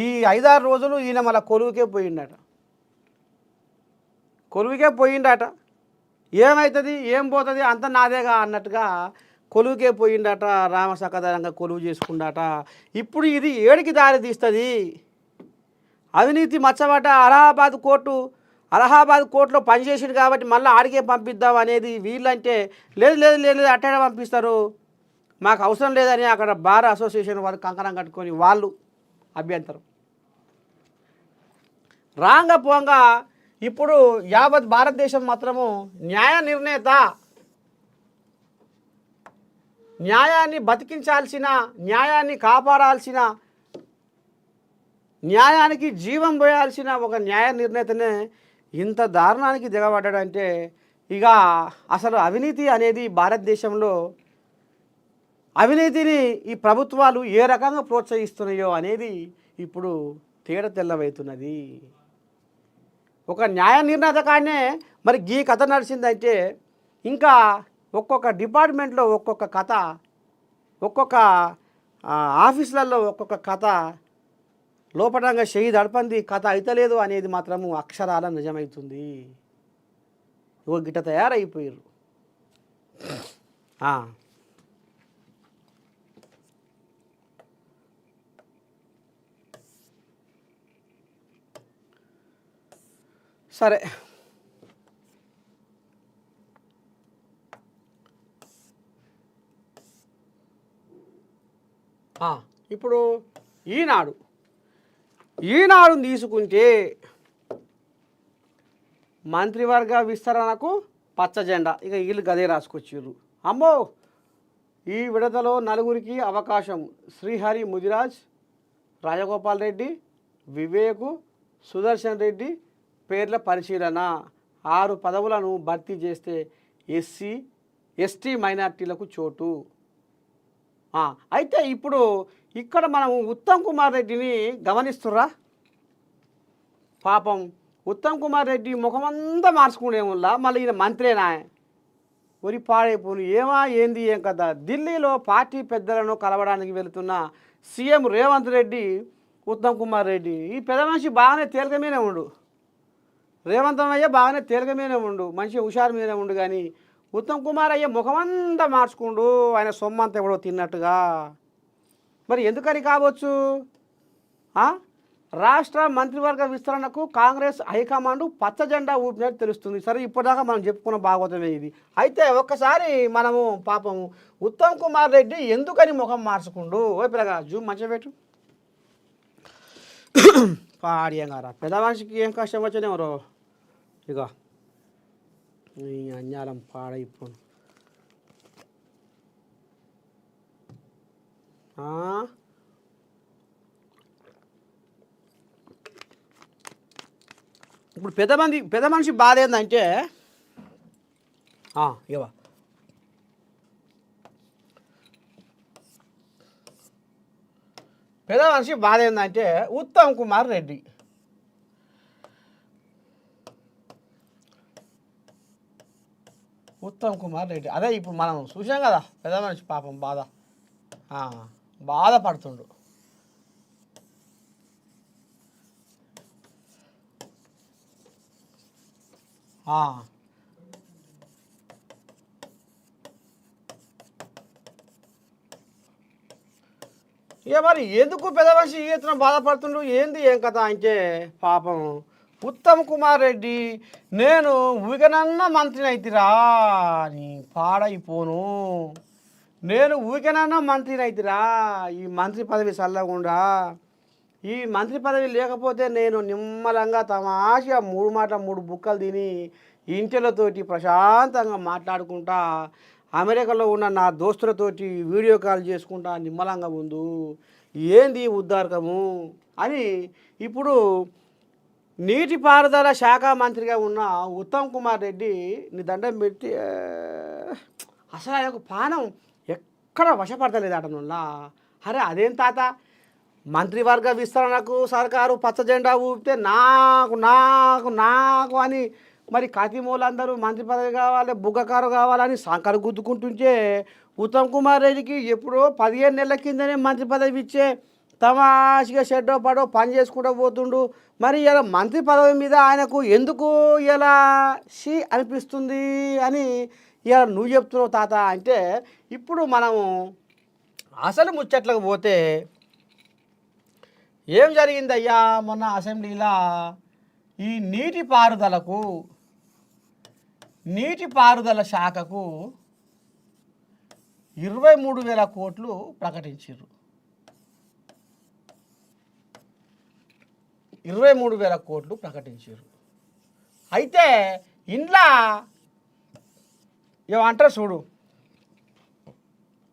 ఈ 5-6 రోజులు ఈయన మళ్ళీ కొలువుకే పోయిండట. ఏమవుతుంది ఏం పోతుంది అంత నాదేగా అన్నట్టుగా కొలువుకే పోయిండట. రామసకదరంగా కొలువు చేసుకుండాట. ఇప్పుడు ఇది ఏడికి దారి తీస్తుంది? అవినీతి మచ్చబడ్డ అలహాబాద్ కోర్టులో పనిచేసిండు కాబట్టి మళ్ళీ ఆడికే పంపిద్దాం అనేది వీళ్ళంటే లేదు లేదు లేదు అట్టనే పంపిస్తారు, మాకు అవసరం లేదని అక్కడ బార్ అసోసియేషన్ వాళ్ళు కంకణం కట్టుకొని వాళ్ళు అభ్యంతరం. రాంగ పోంగా ఇప్పుడు యావత్ భారతదేశం మాత్రము న్యాయ నిర్ణేత, న్యాయాన్ని బతికించాల్సిన, న్యాయాన్ని కాపాడాల్సిన, న్యాయానికి జీవం పోయాల్సిన ఒక న్యాయ నిర్ణేతనే ఇంత దారుణానికి దిగబడ్డాడంటే ఇక అసలు అవినీతి అనేది భారతదేశంలో అవినీతిని ఈ ప్రభుత్వాలు ఏ రకంగా ప్రోత్సహిస్తున్నాయో అనేది ఇప్పుడు తేడ తెల్లవవుతున్నది. ఒక న్యాయ నిర్ణేత కానే మరి ఈ కథ నడిచిందంటే ఇంకా ఒక్కొక్క డిపార్ట్మెంట్లో ఒక్కొక్క కథ, ఒక్కొక్క ఆఫీసులలో ఒక్కొక్క కథ లోపటంగా చెయ్యి దడపంది కథ అయితలేదు అనేది మాత్రము అక్షరాల నిజమవుతుంది. ఓ గిట్ట తయారైపోయారు. సరే, ఇప్పుడు ఈనాడు తీసుకుంటే మంత్రివర్గ విస్తరణకు పచ్చ జెండా. ఇక వీళ్ళు గదే రాసుకొచ్చారు. అమ్మో, ఈ విడతలో 4 అవకాశం. శ్రీహరి ముదిరాజ్, రాజగోపాల్ రెడ్డి, వివేకు, సుదర్శన్ రెడ్డి పేర్ల పరిశీలన. 6 పదవులను భర్తీ చేస్తే ఎస్టీ మైనార్టీలకు చోటు. అయితే ఇప్పుడు ఇక్కడ మనం ఉత్తమ్ కుమార్ రెడ్డిని గమనిస్తుర్రా? పాపం ఉత్తమ్ కుమార్ రెడ్డి ముఖమంతా మార్చుకునేముల్లా మళ్ళీ ఈయన మంత్రేనా? ఒరి పాడైపోను ఏంది ఏం కదా. ఢిల్లీలో పార్టీ పెద్దలను కలవడానికి వెళుతున్న సీఎం రేవంత్ రెడ్డి, ఉత్తమ్ కుమార్ రెడ్డి ఈ పెద్ద మనిషి బాగానే తేలికమీనే ఉండు. రేవంత్ అయ్య బాగానే తేలికమీనే ఉండు, మంచి హుషారు మీదే ఉండు. కానీ ఉత్తమ్ కుమార్ అయ్య ముఖమంతా మార్చుకుండు, ఆయన సొమ్మంతా ఎవడో తిన్నట్టుగా. మరి ఎందుకని కావచ్చు? రాష్ట్ర మంత్రివర్గ విస్తరణకు కాంగ్రెస్ హైకమాండ్ పచ్చ జెండా ఊపినట్టు తెలుస్తుంది. సరే, ఇప్పటిదాకా మనం చెప్పుకున్న భాగవతమే ఇది. అయితే ఒక్కసారి మనము పాపం ఉత్తమ్ కుమార్ రెడ్డి ఎందుకని ముఖం మార్చుకుండు? ఓ పిల్లగా జూమ్ మంచిగా పెట్టు. పాడియంగారా పెద్ద మనిషికి ఏం కష్టం వచ్చానేమో ఇక ఈ అన్యాలం పాడైపోను. ఇప్పుడు పెద్ద మనిషి బాధ ఏంటంటే ఇవా పెద్ద మనిషి బాధ ఏంటంటే ఉత్తమ్ కుమార్ రెడ్డి అదే ఇప్పుడు మనం చూసాం కదా పెద్ద మనిషి పాపం బాధపడుతుండు. ఇక మరి ఎందుకు పెద్ద మనిషి ఈతన బాధపడుతుండు ఏంది ఏం కథ అంటే పాపం ఉత్తమ్ కుమార్ రెడ్డి నేను ఊరికనన్న మంత్రిని అయితిరా అని పాడైపోను, నేను ఊరికనన్నా మంత్రిని అయితిరా, ఈ మంత్రి పదవి చల్లకుండా, ఈ మంత్రి పదవి లేకపోతే నేను నిమ్మలంగా తమాషగా 3 మాటలు 3 బుక్కలు తిని ఇంటిలతోటి ప్రశాంతంగా మాట్లాడుకుంటా అమెరికాలో ఉన్న నా దోస్తులతోటి వీడియో కాల్ చేసుకుంటా నిమ్మలంగా ముందు ఏంది ఉద్దారకము అని ఇప్పుడు నీటిపారుదల శాఖ మంత్రిగా ఉన్న ఉత్తమ్ కుమార్ రెడ్డి నీ దండం పెట్టి అసలు ఆయన పానం ఎక్కడ వశపడతలేదు అటనుల్లా. అరే అదేం తాత, మంత్రివర్గ విస్తరణకు సర్కారు పచ్చ జెండా ఊపితే నాకు నాకు నాకు అని మరి కతిమూలందరూ మంత్రి పదవి కావాలి బుగ్గకారు కావాలని సంకలు గుద్దుకుంటుంటే ఉత్తమ్ కుమార్ రెడ్డికి ఎప్పుడో 15 నెలల కిందనే మంత్రి పదవి ఇచ్చే తమాషగా షెడ్డో పడో పని చేసుకుంటూ పోతుండు. మరి ఇలా మంత్రి పదవి మీద ఆయనకు ఎందుకు ఇలా షీ అనిపిస్తుంది అని ఇలా నువ్వు చెప్తున్నావు తాత అంటే ఇప్పుడు మనము అసలు ముచ్చట్లకు పోతే ఏం జరిగిందయ్యా మొన్న అసెంబ్లీలో ఈ నీటిపారుదల శాఖకు 23,000 కోట్లు ప్రకటించారు. 23,000 కోట్లు ప్రకటించారు. అయితే ఇంట్లో ఏమంటారు చూడు,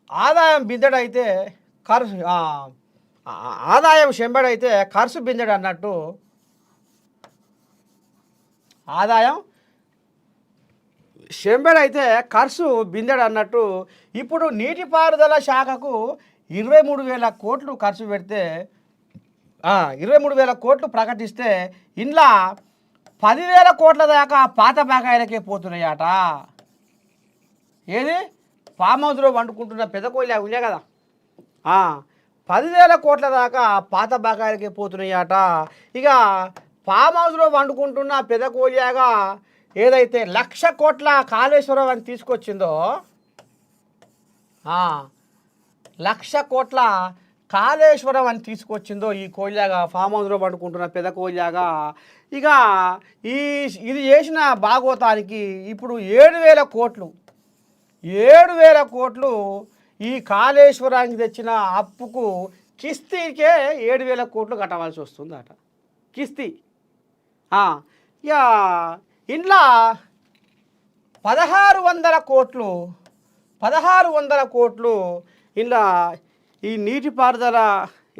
ఆదాయం బిందెడైతే ఖర్చు, ఆదాయం చెంబడైతే ఖర్చు బిందెడు అన్నట్టు, ఆదాయం చెంబెడైతే ఖర్చు బిందెడు అన్నట్టు ఇప్పుడు నీటిపారుదల శాఖకు 23,000 కోట్లు ఖర్చు పెడితే 23,000 కోట్లు ప్రకటిస్తే ఇంట్లో 10,000 కోట్ల దాకా పాత బకాయిలకే పోతున్నాయట. ఏది ఫామ్ హౌస్లో వండుకుంటున్న పెద్ద కోయిలు ఉండే కదా, 10,000 కోట్ల దాకా పాత బకాయిలకే పోతున్నాయట. ఇక ఫామ్ హౌస్లో వండుకుంటున్న పెద్ద కోయిలాగా ఏదైతే 1,00,000 కోట్ల కాళేశ్వరం అని తీసుకొచ్చిందో, 1,00,000 కోట్ల కాళేశ్వరం అని తీసుకొచ్చిందో ఈ కోయిలాగా ఫామ్ హౌస్లో పండుకుంటున్న పెద్ద కోయిలాగా, ఇక ఇది చేసిన భాగవతానికి ఇప్పుడు 7,000 కోట్లు ఈ కాళేశ్వరానికి తెచ్చిన అప్పుకు కిస్తీకే 7,000 కోట్లు కట్టవలసి వస్తుందట. కిస్తీ ఇక ఇంట్లో 1,600 కోట్లు ఇలా ఈ నీటిపారుదల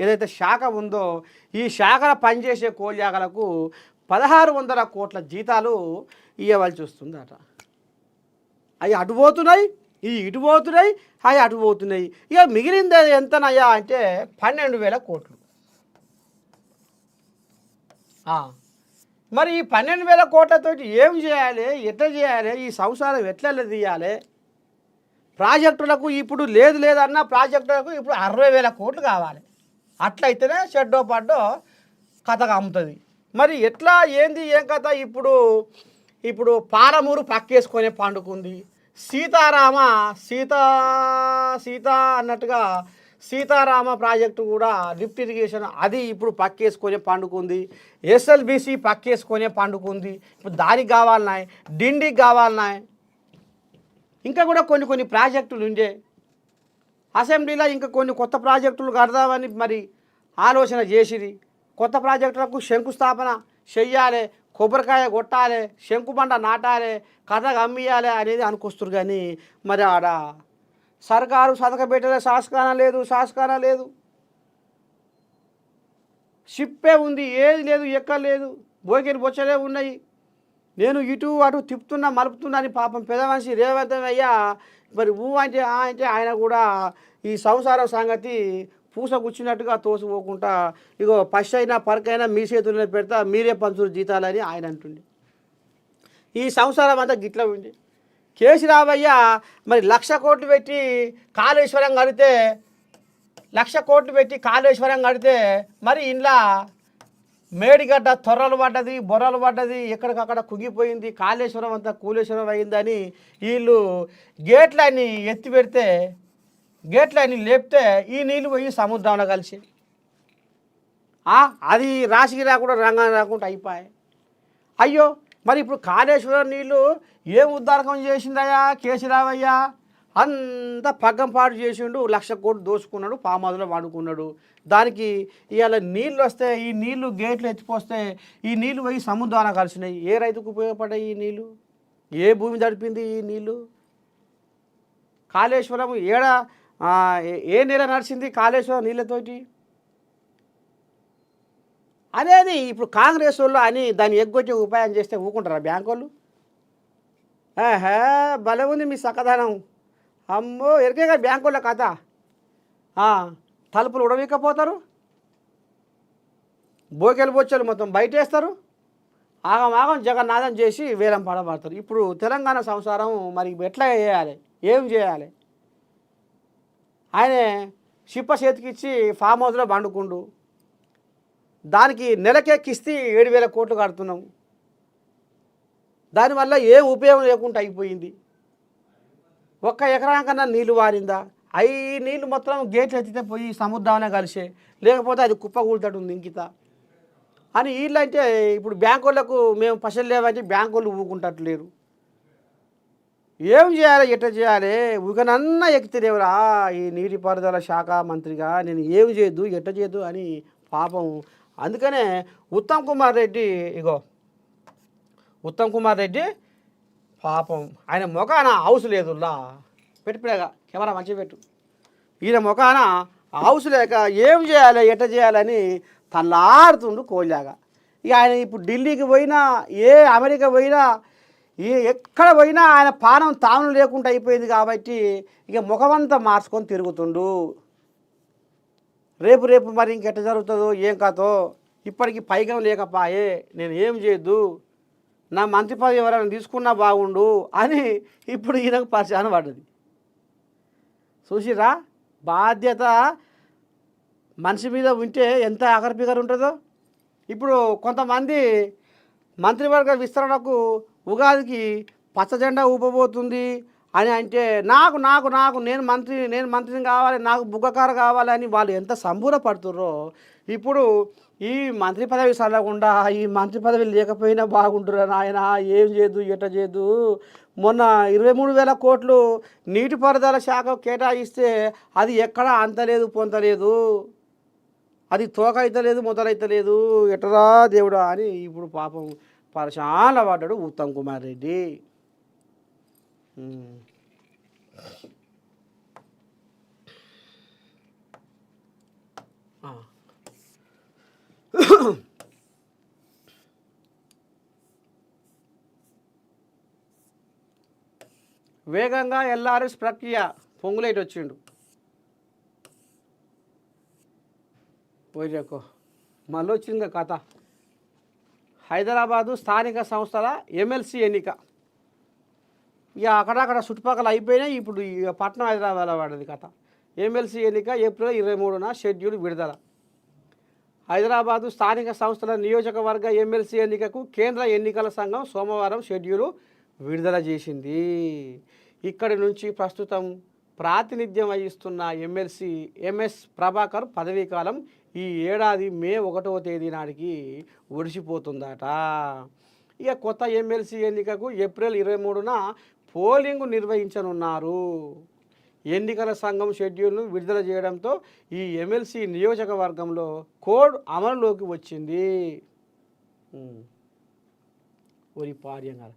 ఏదైతే శాఖ ఉందో ఈ శాఖలో పనిచేసే కోల్యాగలకు 1,600 కోట్ల జీతాలు ఇవ్వవలసి వస్తుందట. అవి అటు పోతున్నాయి, ఇటు పోతున్నాయి, అవి అటు పోతున్నాయి. ఇక మిగిలింది ఎంతనయ్యా అంటే 12,000 కోట్లు. మరి ఈ 12,000 కోట్లతోటి ఏం చేయాలి, ఎట్లా చేయాలి, ఈ సంసారం ఎట్లా తీయాలి? ప్రాజెక్టులకు ఇప్పుడు లేదన్న ప్రాజెక్టులకు ఇప్పుడు 60,000 కోట్లు కావాలి. అట్లయితేనే షెడ్డో పడ్డో కథగా అమ్ముతుంది. మరి ఎట్లా ఏంది ఏం కథ? ఇప్పుడు పాలమూరు పక్కేసుకొని పండుకుంది, సీత అన్నట్టుగా సీతారామ ప్రాజెక్టు కూడా లిఫ్ట్ ఇరిగేషన్ అది ఇప్పుడు పక్కేసుకొనే పండుకుంది. ఎస్ఎల్బిసి పక్కేసుకొనే పండుకుంది. ఇప్పుడు దానికి కావాలన్నాయి, డిండికి కావాలన్నాయి, ఇంకా కూడా కొన్ని ప్రాజెక్టులు ఉండే అసెంబ్లీలో ఇంకా కొన్ని కొత్త ప్రాజెక్టులు కడదామని మరి ఆలోచన చేసిరి. కొత్త ప్రాజెక్టులకు శంకుస్థాపన చెయ్యాలి, కొబ్బరికాయ కొట్టాలి, శంకుబండ నాటాలి, కథ అమ్మియాలి అనేది అనుకొస్తారు. కానీ మరి ఆడ సర్కారు సతక పెట్టలే, శాసకాన లేదు, షిప్పే ఉంది, ఏది లేదు, ఎక్కలేదు, బోకెని బొచ్చలే ఉన్నాయి. నేను ఇటు అటు తిప్పుతున్నా మలుపుతున్నా అని పాపం పెద్ద మనిషి రేవంత్ అయ్యా మరి అంటే ఆయన కూడా ఈ సంసారం సంగతి పూస కూర్చున్నట్టుగా తోసిపోకుండా ఇగో పశ అయినా పరకైనా మీ చేతుల్లో పెడతా, మీరే పంచులు జీతాలని ఆయన అంటుండే. ఈ సంసారం అంతా గిట్ల ఉంది. కేసీరావయ్య మరి 1,00,000 కోట్లు పెట్టి కాళేశ్వరం కడితే 1,00,000 కోట్లు పెట్టి కాళేశ్వరం కడితే మరి ఇంట్లో మేడిగడ్డ తొర్రలు పడ్డది, బొర్రలు పడ్డది, ఎక్కడికక్కడ కుంగిపోయింది, కాళేశ్వరం అంతా కూలేశ్వరం అయిందని వీళ్ళు గేట్లన్నీ ఎత్తి పెడితే, గేట్లన్నీ లేపితే ఈ నీళ్ళు పోయి సముద్రంలో కలిసి అది రాశికి రాకుండా రంగం రాకుండా అయిపోయాయి. అయ్యో మరి ఇప్పుడు కాళేశ్వరం నీళ్ళు ఏం ఉద్దారకం చేసిందయ్యా కేసీరావయ్యా? అంత పగ్గం పాటు చేసిండు, 1,00,000 కోట్లు దోచుకున్నాడు, పామాదులో వాడుకున్నాడు. దానికి ఇవాళ నీళ్ళు వస్తే ఈ నీళ్లు గేట్లు ఎత్తిపోస్తే ఈ నీళ్ళు పోయి సముద్రాన కలిసినాయి. ఏ రైతుకు ఉపయోగపడ్డాయి ఈ నీళ్ళు? ఏ భూమి తడిపింది ఈ నీళ్ళు? కాళేశ్వరం ఏ నీళ్ళ నడిచింది కాళేశ్వరం నీళ్ళతోటి అనేది ఇప్పుడు కాంగ్రెస్ వాళ్ళు అని దాన్ని ఎగ్గొచ్చే ఉపాయం చేస్తే ఊకుంటారా బ్యాంకు వాళ్ళు? భలే ఉంది మీ సకదానం. అమ్మో ఎరికేగా బ్యాంకు వాళ్ళ కథ. తలుపులు ఉడవీకపోతారు, బోకెలు బొచ్చలు మొత్తం బయటేస్తారు, ఆగం జగన్నాథం చేసి వేలం పడబడతారు. ఇప్పుడు తెలంగాణ సంసారం మరి ఎట్లా చేయాలి, ఏం చేయాలి? ఆయనే షిప్ప చేతికిచ్చి ఫామ్ హౌస్లో పండుకుండు, దానికి నెలకే కిస్తీ 7,000 కోట్లు కడుతున్నాం. దానివల్ల ఏం ఉపయోగం లేకుండా అయిపోయింది. ఒక్క ఎకరం కన్నా నీళ్ళు వారిందా? అవి నీళ్ళు మొత్తం గేట్లు ఎత్తితే పోయి సముద్రంలో కలిసే, లేకపోతే అది కుప్ప కూలుతాడు ఇంకిత అని వీళ్ళంటే ఇప్పుడు బ్యాంకు వాళ్ళకు మేము పైసలు లేవంటే బ్యాంకు వాళ్ళు ఊకుంటట్లేరు. ఏం చేయాలి, ఎట్లా చేయాలి? ఊకనన్నా ఎక్కితేరేవరా ఈ నీటిపారుదల శాఖ మంత్రిగా నేను ఏం చేయొద్దు, ఎట్లా చేయొద్దు అని పాపం. అందుకనే ఉత్తమ్ కుమార్ రెడ్డి పాపం ఆయన మొఖాన హౌస్ లేదులా పెట్టిపోయాగా కెమెరా మంచిగా పెట్టు. ఈయన మొఖాన హౌస్ లేక ఏం చేయాలి, ఎట్లా చేయాలని తల్లాడుతుండు కోళ్ళాగా. ఇక ఆయన ఇప్పుడు ఢిల్లీకి పోయినా, అమెరికా పోయినా, ఎక్కడ పోయినా ఆయన పానం తాను లేకుండా అయిపోయింది. కాబట్టి ఇక ముఖమంతా మార్చుకొని తిరుగుతుండు. రేపు మరి ఇంకెట్లా జరుగుతుందో ఏం కాదో. ఇప్పటికీ పైగా లేకపాయే, నేను ఏం చేయొద్దు, నా మంత్రి పదవి ఎవరైనా తీసుకున్నా బాగుండు అని ఇప్పుడు ఈయనకు పరిచయం పడ్డది. చూసిరా బాధ్యత మనిషి మీద ఉంటే ఎంత అగర్పిగర్ ఉంటుందో. ఇప్పుడు కొంతమంది మంత్రివర్గ విస్తరణకు ఉగాదికి పచ్చజెండా ఊపబోతుంది అని అంటే నాకు నేను మంత్రిని కావాలి, నాకు బుగ్గకారు కావాలని వాళ్ళు ఎంత సంబూరపడుతుర్రో. ఇప్పుడు ఈ మంత్రి పదవి చల్లకుండా ఈ మంత్రి పదవి లేకపోయినా బాగుంటురా నాయన, ఏం చేయదు, ఎట్లా చేయదు. మొన్న 23,000 కోట్లు నీటిపారుదల శాఖ కేటాయిస్తే అది ఎక్కడా అంతలేదు పొందలేదు, అది తోక అయితలేదు మొదలైతలేదు, ఎట్లా దేవుడా అని ఇప్పుడు పాపం పరిశాల పడ్డాడు ఉత్తమ్ కుమార్ రెడ్డి. వేగంగా ఎల్ఆర్ఎస్ ప్రక్రియ పొంగులేటి వచ్చిండు. పోయికో మళ్ళీ వచ్చింది కథ. హైదరాబాదు స్థానిక సంస్థల ఎమ్మెల్సీ ఎన్నిక ఇక అక్కడక్కడ చుట్టుపక్కల అయిపోయినాయి. ఇప్పుడు ఇక పట్నం హైదరాబాద్లో పడ్డది కథ. ఎమ్మెల్సీ ఎన్నిక ఏప్రిల్ 23న షెడ్యూల్ విడుదల. హైదరాబాదు స్థానిక సంస్థల నియోజకవర్గ ఎమ్మెల్సీ ఎన్నికకు కేంద్ర ఎన్నికల సంఘం సోమవారం షెడ్యూలు విడుదల చేసింది. ఇక్కడి నుంచి ప్రస్తుతం ప్రాతినిధ్యం వహిస్తున్న ఎమ్మెల్సీ ఎంఎస్ ప్రభాకర్ పదవీ కాలం ఈ ఏడాది మే 1వ తేదీ నాటికి ఒడిసిపోతుందట. ఇక కొత్త ఎమ్మెల్సీ ఎన్నికకు ఏప్రిల్ 23న పోలింగ్ నిర్వహించనున్నారు. ఎన్నికల సంఘం షెడ్యూల్ను విడుదల చేయడంతో ఈ ఎమ్మెల్సీ నియోజకవర్గంలో కోడ్ అమలులోకి వచ్చింది. ఒరి పార్యంగా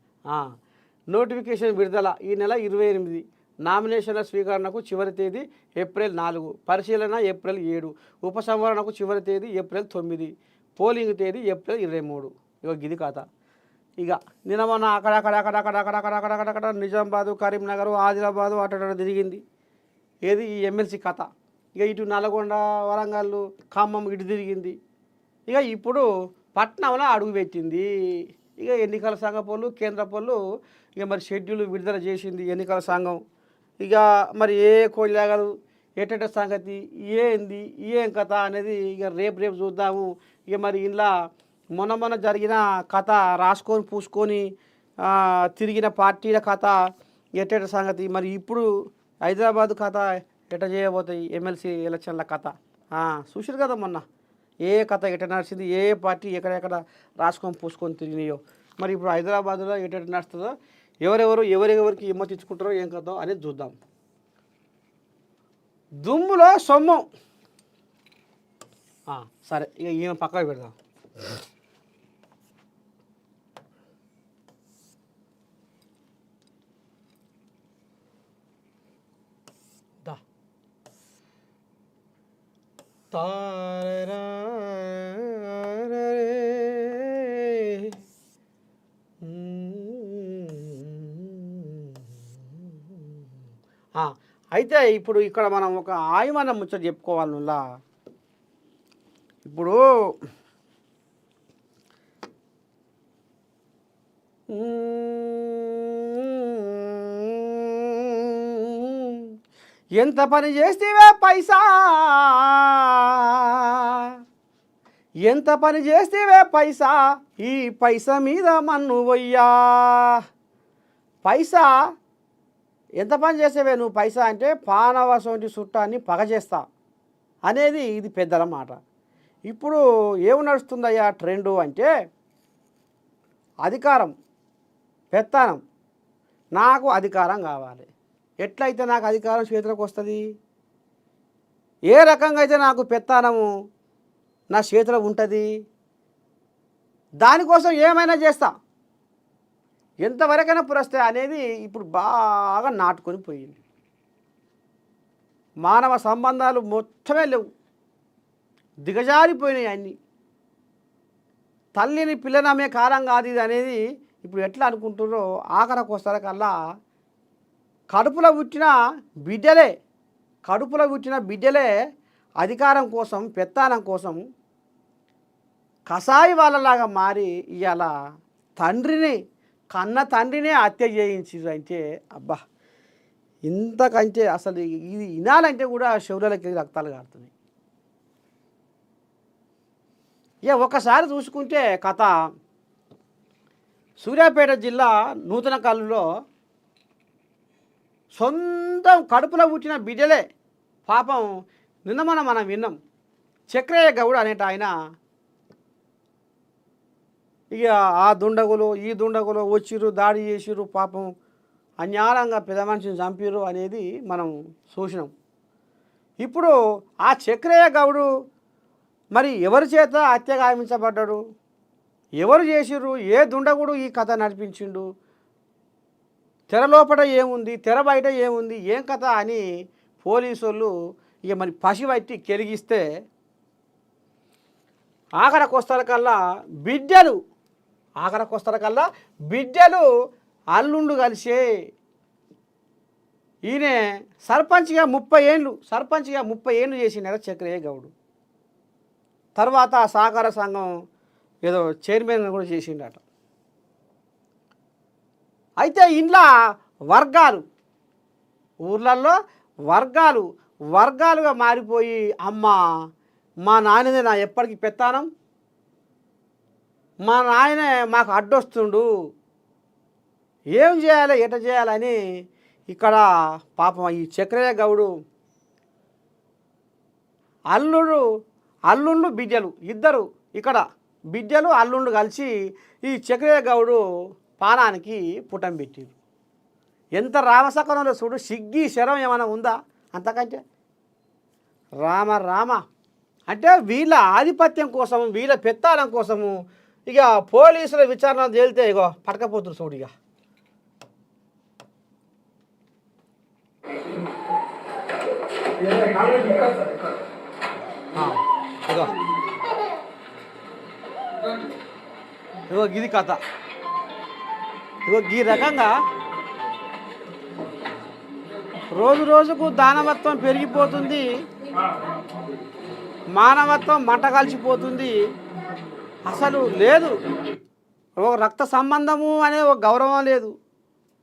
నోటిఫికేషన్ విడుదల ఈ నెల 28. నామినేషన్ల స్వీకరణకు చివరి తేదీ ఏప్రిల్ 4, పరిశీలన ఏప్రిల్ 7, ఉపసంహరణకు చివరి తేదీ ఏప్రిల్ 9, పోలింగ్ తేదీ ఏప్రిల్ 23. ఇక గిది కథ. ఇక నిన్న మొన్న అక్కడక్కడ నిజామాబాదు, కరీంనగర్, ఆదిలాబాదు అటు తిరిగింది. ఏది ఈ ఎమ్మెల్సీ కథ. ఇక ఇటు నల్గొండ, వరంగల్, ఖమ్మం ఇటు తిరిగింది. ఇక ఇప్పుడు పట్నంలో అడుగుపెట్టింది. ఇక ఎన్నికల సంఘం పనులు, కేంద్ర పనులు ఇక మరి షెడ్యూల్ విడుదల చేసింది ఎన్నికల సంఘం. ఇక మరి ఏ కోళ్ళగలు ఎట్ట సంగతి ఏంది ఏం కథ అనేది ఇక రేపు చూద్దాము. ఇక మరి ఇలా మొన్న జరిగిన కథ రాసుకొని పూసుకొని తిరిగిన పార్టీల కథ ఎట్ట సంగతి, మరి ఇప్పుడు హైదరాబాద్ కథ ఎట్ట చేయబోతాయి ఎమ్మెల్సీ ఎలక్షన్ల కథ చూసారు కదా మొన్న ఏ కథ ఎట్ట నడిచింది, ఏ పార్టీ ఎక్కడెక్కడ రాసుకొని పూసుకొని తిరిగినాయో. మరి ఇప్పుడు హైదరాబాద్లో ఎట్ట నడుస్తుందో, ఎవరెవరికి హిమ్మతి ఇచ్చుకుంటారో ఏం కథో అనేది చూద్దాం. దుమ్ములో సొమ్ము. సరే ఇక ఈయన పక్కకు పెడదాం. అయితే ఇప్పుడు ఇక్కడ మనం ఒక ఆయమన్న ముచ్చట చెప్పుకోవాలనులా. ఇప్పుడు ఎంత పని చేస్తేవే పైసా, ఎంత పని చేస్తేవే పైసా, ఈ పైసా మీద మన్ను వయ్యా. పైసా ఎంత పని చేసేవే నువ్వు పైసా అంటే పానవసంటి చుట్టాన్ని పగ చేస్తా అనేది ఇది పెద్దల మాట. ఇప్పుడు ఏమి నడుస్తుందయ్యా ట్రెండు అంటే అధికారం, పెత్తనం. నాకు అధికారం కావాలి. ఎట్లయితే నాకు అధికారం చేతిలోకి వస్తుంది, ఏ రకంగా అయితే నాకు పెత్తనము నా చేతిలో ఉంటుంది, దానికోసం ఏమైనా చేస్తా, ఎంతవరకైనా పురస్తే అనేది ఇప్పుడు బాగా నాటుకొని పోయింది. మానవ సంబంధాలు మొత్తమే లేవు, దిగజారిపోయినాయి అన్నీ. తల్లిని పిల్లనమ్మే కాలం కాదు ఇది అనేది ఇప్పుడు ఎట్లా అనుకుంటున్నారో ఆఖరికి వస్తారకల్లా కడుపులో పుట్టిన బిడ్డలే అధికారం కోసం, పెత్తానం కోసం కసాయి వాళ్ళలాగా మారి ఇవాళ కన్న తండ్రినే హత్య చేయించారు. అంటే అబ్బా, ఇంతకంటే అసలు ఇది వినాలంటే కూడా శౌర్యాలకి రక్తాలు కారుతున్నాయి. ఇక ఒకసారి చూసుకుంటే కథ సూర్యాపేట జిల్లా నూతన కల్లులో సొంతం కడుపులో పుట్టిన బిడ్డలే పాపం నిన్న మనం విన్నాం. చక్రయ్య గౌడ్ అనేట ఆయన ఇక ఆ దుండగులు ఈ దుండగులు వచ్చిర్రు, దాడి చేసిర్రు, పాపం అన్యాయంగా పెద్ద మనిషిని చంపిర్రు అనేది మనం చూసినాం. ఇప్పుడు ఆ చక్రయ్య గౌడు మరి ఎవరి చేత హత్య గావించబడ్డాడు, ఎవరు చేసిర్రు, ఏ దుండగుడు ఈ కథ నడిపించిండు, తెర లోపల ఏముంది, తెర బయట ఏముంది, ఏం కథ అని పోలీసు వాళ్ళు ఇక మరి పసిబట్టి కెలిగిస్తే ఆఖరికొస్తారకల్లా బిడ్డలు అల్లుండు కలిసే ఈయన సర్పంచ్గా 30 ఏళ్ళు చేసినారు చక్రయ్య గౌడు. తర్వాత సహకార సంఘం ఏదో చైర్మన్ కూడా చేసిండట. అయితే ఇంట్లో ఊర్లల్లో వర్గాలుగా మారిపోయి, అమ్మ మా నాయనదే నా ఎప్పటికీ పెత్తానం, మా నాయనే మాకు అడ్డొస్తుండు, ఏం చేయాలి ఎట చేయాలని ఇక్కడ పాపం ఈ చక్రయ్య గౌడు అల్లుళ్ళు బిడ్డలు ఇద్దరు ఇక్కడ బిడ్డలు అల్లుళ్ళు కలిసి ఈ చక్రయ్య గౌడు పానానికి పుటం పెట్టారు. ఎంత రామసకరంలో చూడు, సిగ్గి శరం ఏమైనా ఉందా అంతకంటే? రామ రామ అంటే వీళ్ళ ఆధిపత్యం కోసము, వీళ్ళ పెత్తాలం కోసము ఇక పోలీసుల విచారణ తేలితే ఇగో పడకపోతురు చూడు. ఇక ఇగో ఇగో ఇది కథ. ఇగో ఈ రకంగా రోజు రోజుకు దానవత్వం పెరిగిపోతుంది, మానవత్వం మంట కలిసిపోతుంది. అసలు లేదు ఒక రక్త సంబంధము అనే ఒక గౌరవం లేదు,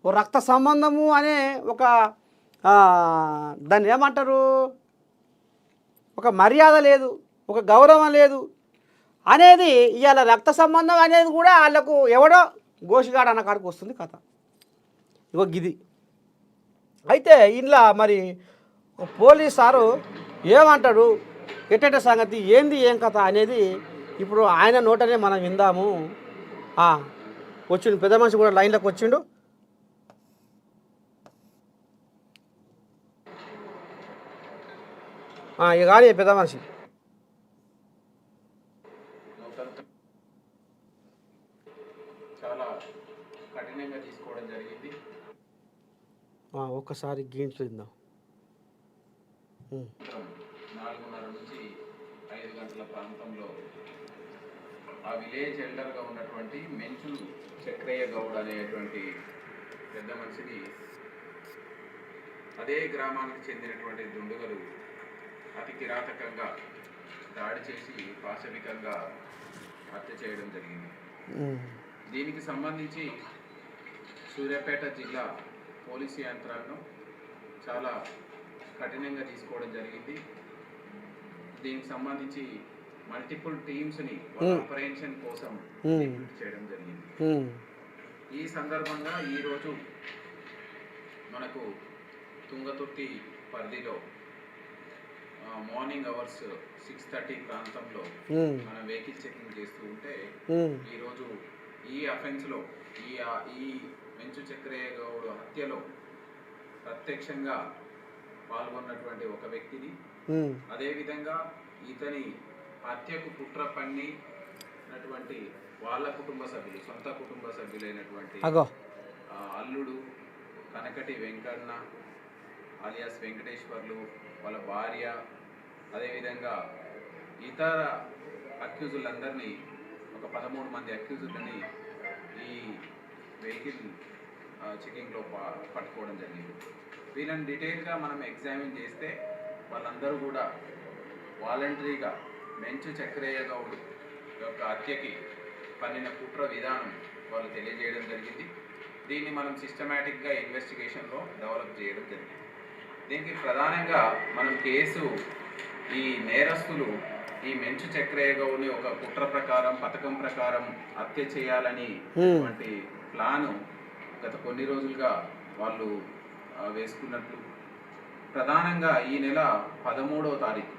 ఓ రక్త సంబంధము అనే ఒక దాన్ని ఏమంటారు, ఒక మర్యాద లేదు, ఒక గౌరవం లేదు అనేది. ఇవాళ రక్త సంబంధం అనేది కూడా వాళ్ళకు ఎవడో గోషిగాడు అన్న కాడికి వస్తుంది కథ. ఇగో గిది అయితే ఇంట్లో మరి పోలీస్ సారు ఏమంటాడు, ఎట్టేట సంగతి ఏంది ఏం కథ అనేది ఇప్పుడు ఆయన నోటనే మనం విందాము. వచ్చిండు పెద్ద మనిషి కూడా లైన్లోకి వచ్చిండు. ఇక కానీ పెద్ద మనిషి చాలా కఠినంగా తీసుకోవడం జరిగింది. ఒక్కసారి గీంచుకుందాం. 4:30 నుంచి 5 గంటల ప్రాంతంలో ఆ విలేజ్ ఎల్డర్గా ఉన్నటువంటి మెంచు చక్రయ్య గౌడ్ అనేటువంటి పెద్ద మనిషిని అదే గ్రామానికి చెందినటువంటి దుండుగలు అతి కిరాతకంగా దాడి చేసి పాశవికంగా హత్య చేయడం జరిగింది. దీనికి సంబంధించి సూర్యాపేట జిల్లా పోలీసు యంత్రాంగం చాలా కఠినంగా తీసుకోవడం జరిగింది. దీనికి సంబంధించి మల్టిపుల్ టీమ్స్ని ఆపరేషన్ కోసం చేయడం జరిగింది. ఈ సందర్భంగా ఈరోజు మనకు తుంగతుర్తి పరిధిలో మార్నింగ్ అవర్స్ 6:30 ప్రాంతంలో మనం వెహికల్ చెకింగ్ చేస్తూ ఉంటే ఈరోజు ఈ అఫెన్స్లో ఈ మెంచు చక్రయ్య గౌడ్ హత్యలో ప్రత్యక్షంగా పాల్గొన్నటువంటి ఒక వ్యక్తిని, అదేవిధంగా ఇతని హత్యకు కుట్ర పన్నినటువంటి వాళ్ళ కుటుంబ సభ్యులు, సొంత కుటుంబ సభ్యులైనటువంటి అల్లుడు కనకటి వెంకన్న అలియాస్ వెంకటేశ్వర్లు, వాళ్ళ భార్య, అదేవిధంగా ఇతర అక్యూజులందరినీ ఒక 13 మంది అక్యూజులని ఈ వెహికల్ చెకింగ్లో పట్టుకోవడం జరిగింది. వీళ్ళని డీటెయిల్గా మనం ఎగ్జామిన్ చేస్తే వాళ్ళందరూ కూడా వాలంటరీగా మెంచు చక్రయ్య గౌడ్ యొక్క హత్యకి పన్నిన కుట్ర విధానం వాళ్ళు తెలియజేయడం జరిగింది. దీన్ని మనం సిస్టమేటిక్గా ఇన్వెస్టిగేషన్లో డెవలప్ చేయడం జరిగింది. దీనికి ప్రధానంగా మనం కేసు ఈ నేరస్తులు ఈ మెంచు చక్రయ్య గౌడ్ని ఒక కుట్ర ప్రకారం, పథకం ప్రకారం హత్య చేయాలని ప్లాను గత కొన్ని రోజులుగా వాళ్ళు వేసుకున్నట్లు, ప్రధానంగా ఈ నెల 13వ తారీఖు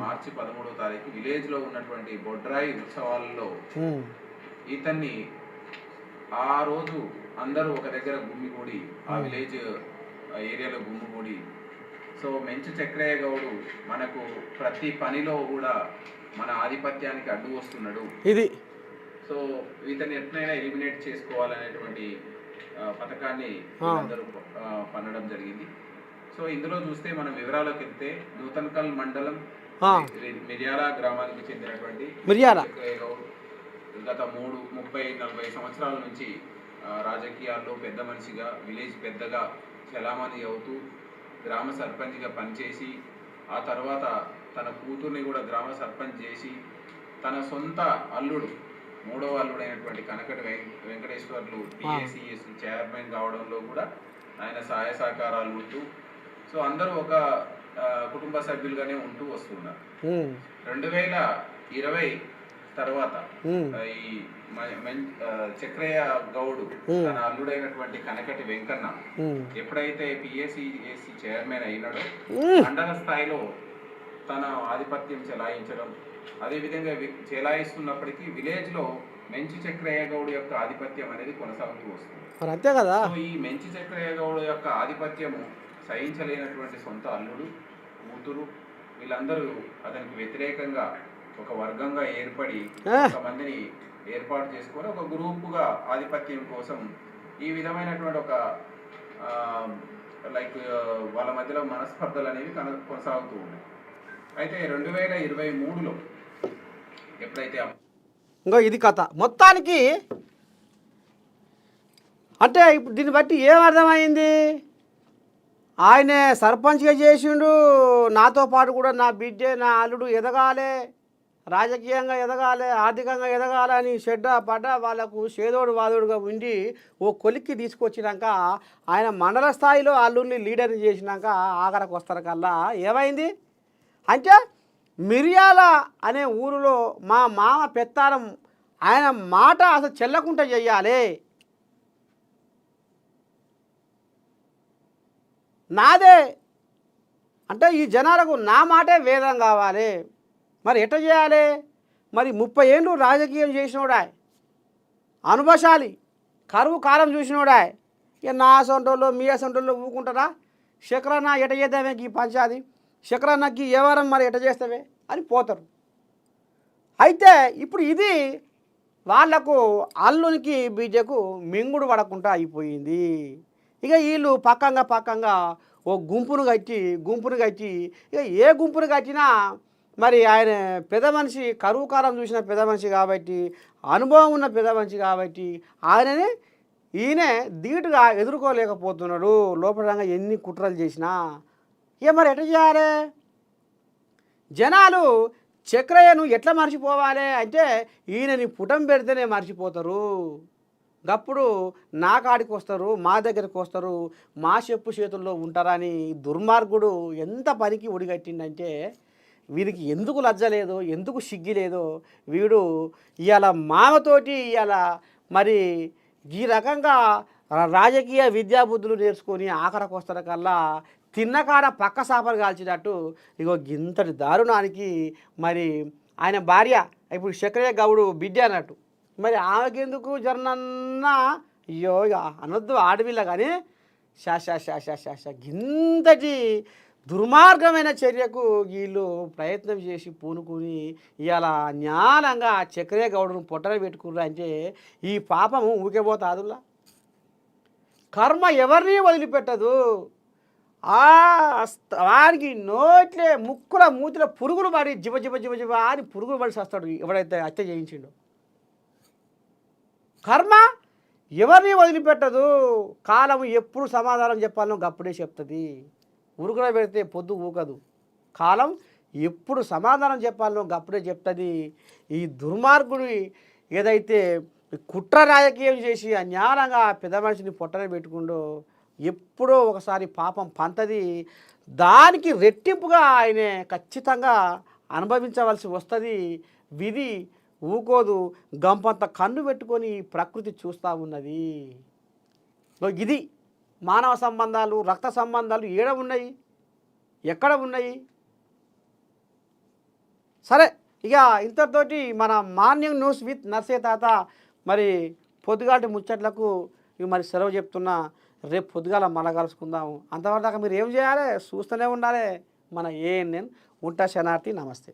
మార్చి 13వ తారీఖు విలేజ్లో ఉన్నటువంటి బొడ్రాయి ఉత్సవాలలో ఇతన్ని ఆ రోజు అందరూ ఒక దగ్గర గుమ్మిగూడి, ఆ విలేజ్ ఏరియాలో గుమ్మిగూడి, సో మెంచు చక్రయ్య గౌడు మనకు ప్రతి పనిలో కూడా మన ఆధిపత్యానికి అడ్డు వస్తున్నాడు, ఇది సో ఇతన్ని ఎట్లయినా ఎలిమినేట్ చేసుకోవాలనేటువంటి పథకాన్ని అందరూ పన్నడం జరిగింది. సో ఇందులో చూస్తే మనం వివరాలకు వెళ్తే నూతన్కల్ మండలం మిర్యాల గ్రామానికి చెందినటువంటి చక్రయ్య గౌడ్ గత 30-40 సంవత్సరాల నుంచి రాజకీయాల్లో పెద్ద మనిషిగా, విలేజ్ పెద్దగా చలామణి అవుతూ గ్రామ సర్పంచ్గా పనిచేసి, ఆ తర్వాత తన కూతుర్ని కూడా గ్రామ సర్పంచ్ చేసి, తన సొంత అల్లుడు 3వ అల్లుడైనటువంటి కనకటి వెంకటేశ్వర్లు టీఏసీఎస్ చైర్మన్ కావడంలో కూడా ఆయన సహాయ సహకారాలు ఉంటూ, సో అందరూ ఒక కుటుంబ సభ్యులుగానే ఉంటూ వస్తున్నారు. 2020 తర్వాత ఈ చక్రయ్య గౌడ్ తన అల్లుడైనటువంటి కనకటి వెంకన్న ఎప్పుడైతే పిఎస్సిఎస్సి చైర్మన్ అయినాడో మండల స్థాయిలో తన ఆధిపత్యం చెలాయించడం, అదేవిధంగా చెలాయిస్తున్నప్పటికీ విలేజ్ లో మెంచి చక్రయ్య గౌడ్ యొక్క ఆధిపత్యం అనేది కొనసాగుతూ వస్తుంది. అంతే కదా. ఈ మెంచి చక్రయ్య గౌడ్ యొక్క ఆధిపత్యము సహించలేనటువంటి సొంత అల్లుడు, కూతురు వీళ్ళందరూ అతనికి వ్యతిరేకంగా ఒక వర్గంగా ఏర్పడి కొంతమందిని ఏర్పాటు చేసుకొని ఒక గ్రూపుగా ఆధిపత్యం కోసం ఈ విధమైనటువంటి ఒక వాళ్ళ మధ్యలో మనస్పర్ధలు అనేవి కొనసాగుతూ ఉన్నాయి. అయితే 2023లో ఎప్పుడైతే ఇంకో ఇది కథ మొత్తానికి అంటే ఇప్పుడు దీన్ని బట్టి ఏం అర్థమైంది, ఆయనే సర్పంచ్గా చేసిండు, నాతో పాటు కూడా నా బిడ్డే నా అల్లుడు ఎదగాలి, రాజకీయంగా ఎదగాలి, ఆర్థికంగా ఎదగాలి అని పడ్డ వాళ్ళకు చేదోడు వాదోడుగా ఉండి ఓ కొలిక్కి తీసుకొచ్చినాక ఆయన మండల స్థాయిలో అల్లుడిని లీడర్ని చేసినాక ఆఖరికి వస్తారు కల్లా ఏమైంది అంటే మిర్యాల అనే ఊరిలో మా మామ పెత్తారం ఆయన మాట అసలు చెల్లకుండా చెయ్యాలి, నాదే అంటే ఈ జనాలకు నా మాటే వేదం కావాలి. మరి ఎట్లా చేయాలి, మరి 30 ఏళ్ళు రాజకీయం చేసినోడా, అనుభవశాలి, కరువు కాలం చూసినోడా, ఇక నా సొంటోళ్ళు మీ సొంటోళ్ళు ఊకుంటారా, శకరన్న ఎట చేద్దామే ఈ పంచాది, శకరన్నకి ఎవరం మరి ఎట చేస్తావే అని పోతారు. అయితే ఇప్పుడు ఇది వాళ్లకు అల్లునికి బీజకు మింగుడు పడకుండా అయిపోయింది. ఇక వీళ్ళు పక్కంగా ఓ గుంపును కట్టి ఇక ఏ గుంపును కట్టినా మరి ఆయన పెద్ద మనిషి, కరువు కాలం చూసిన పెద్ద మనిషి కాబట్టి, అనుభవం ఉన్న పెద్ద మనిషి కాబట్టి ఈయనే ధీటుగా ఎదుర్కోలేకపోతున్నాడు. లోపలంగా ఎన్ని కుట్రలు చేసినా ఇక మరి ఎట్లా చేయాలి, జనాలు చక్రయ్యను ఎట్లా మర్చిపోవాలి అంటే ఈయనని పుటం పెడితేనే మర్చిపోతారు. గప్పుడు నా కాడికి వస్తారు, మా దగ్గరికి వస్తారు, మా చెప్పు చేతుల్లో ఉంటారని దుర్మార్గుడు ఎంత పనికి ఒడిగట్టిండంటే వీరికి ఎందుకు లజ్జ లేదో, ఎందుకు సిగ్గి లేదో, వీడు ఇవాళ మామతోటి ఇవాళ మరి ఈ రకంగా రాజకీయ విద్యాబుద్ధులు నేర్చుకొని ఆఖరికి వస్తారు కల్లా తిన్నకాడ పక్క సాపలు కాల్చినట్టు ఇగో గింతటి దారుణానికి మరి ఆయన భార్య ఇప్పుడు చక్రయ్య గౌడు బిడ్డ అన్నట్టు మరి ఆమెకెందుకు జరనన్నా అయ్యో ఇక అనొద్దు ఆడపిల్ల కానీ శాశ గింతటి దుర్మార్గమైన చర్యకు వీళ్ళు ప్రయత్నం చేసి పూనుకుని ఇవాళ జ్ఞానంగా చక్రయ్య గౌడును పొట్టన పెట్టుకుర్రు అంటే ఈ పాపము ఊరికేపోతాదులా, కర్మ ఎవరిని వదిలిపెట్టదు. వారికి నోట్లే ముక్కుల మూతిలో పురుగులు పడి జిబ అని పురుగులు పడి చేస్తాడు ఎవడైతే హత్య చేయించిండో. కర్మ ఎవరిని వదిలిపెట్టదు, కాలం ఎప్పుడు సమాధానం చెప్పాలో గప్పుడే చెప్తుంది. ఉరుగున పెడితే పొద్దు ఊకదు, కాలం ఎప్పుడు సమాధానం చెప్పాలో గప్పుడే చెప్తుంది. ఈ దుర్మార్గుడి ఏదైతే కుట్ర రాజకీయం చేసి అజ్ఞానంగా పెద్ద మనిషిని పొట్టన పెట్టుకుండో ఎప్పుడో ఒకసారి పాపం పంతది, దానికి రెట్టింపుగా ఆయనే ఖచ్చితంగా అనుభవించవలసి వస్తుంది. విధి ఊకోదు, గంపంత కన్ను పెట్టుకొని ప్రకృతి చూస్తూ ఉన్నది. ఇది మానవ సంబంధాలు, రక్త సంబంధాలు ఏడ ఉన్నాయి, ఎక్కడ ఉన్నాయి? సరే ఇక ఇంతతోటి మన మార్నింగ్ న్యూస్ విత్ నర్సే తాత మరి పొద్దుగాటి ముచ్చట్లకు ఇవి మరి సెలవు చెప్తున్నా. రేపు పొద్దుగాల మళ్ళా కలుసుకుందాము. అంతవరకు మీరు ఏం చేయాలి, చూస్తూనే ఉండాలి మన ANN. ఉంటా శనార్థి, నమస్తే.